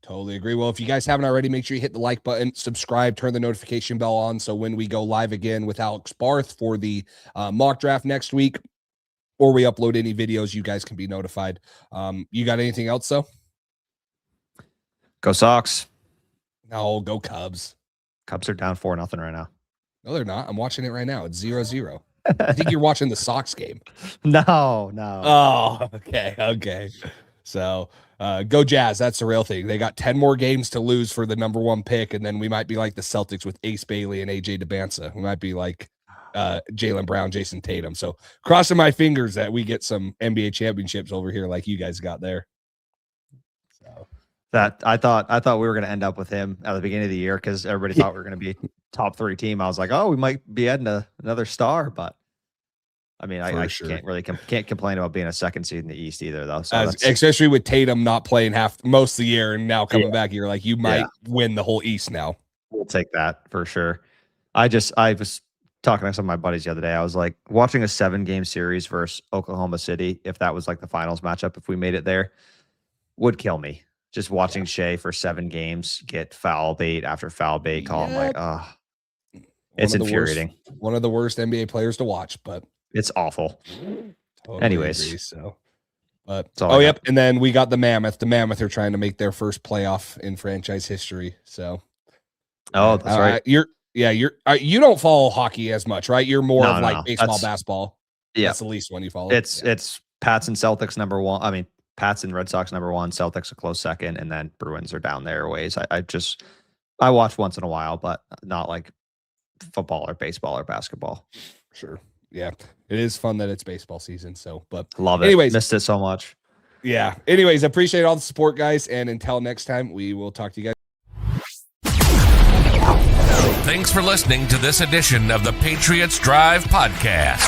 Totally agree. Well, if you guys haven't already, make sure you hit the like button, subscribe, turn the notification bell on, so when we go live again with Alex Barth for the mock draft next week, or we upload any videos, you guys can be notified. You got anything else, though? Go Sox. No, go Cubs. Cubs are down 4-0 right now. No, they're not. I'm watching it right now. It's 0-0. I think you're watching the Sox game. No. Oh, okay. So go Jazz. That's the real thing. They got 10 more games to lose for the number 1 pick, and then we might be like the Celtics with Ace Bailey and AJ DeBanza. We might be like Jaylen Brown, Jason Tatum. So crossing my fingers that we get some NBA championships over here like you guys got there. So that I thought we were going to end up with him at the beginning of the year, because everybody thought we were going to be top 3 team. I was like, we might be adding another star, but I mean, I can't complain about being a second seed in the East either, though. So especially with Tatum not playing most of the year and now coming back, you're like, you might win the whole East now. We'll take that for sure. I was talking to some of my buddies the other day. I was like, watching a 7-game series versus Oklahoma City, if that was like the finals matchup, if we made it there, would kill me. Just watching Shea for 7 games get foul bait after foul bait call. I'm like, it's infuriating. One of the worst NBA players to watch, but it's awful. Totally Anyways, agree, so But That's all I got. yep, and then we got the Mammoth. The Mammoth are trying to make their first playoff in franchise history. So, that's right. You don't follow hockey as much, right? You're more of like baseball, That's- basketball. Yeah, That's the least one you follow. it's Pats and Celtics number one. I mean, Pats and Red Sox number one. Celtics a close second, and then Bruins are down there a ways. I watch once in a while, but not like football or baseball or basketball. Sure. Yeah, it is fun that it's baseball season. So, but Love it. Anyways, Missed it so much. Yeah. Anyways, appreciate all the support, guys. And until next time, we will talk to you guys. Thanks for listening to this edition of the Patriots Drive podcast.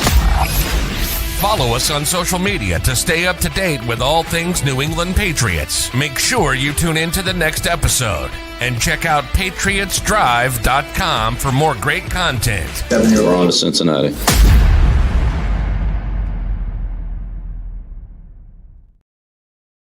Follow us on social media to stay up to date with all things New England Patriots. Make sure you tune in to the next episode and check out patriotsdrive.com for more great content. We're on to Cincinnati.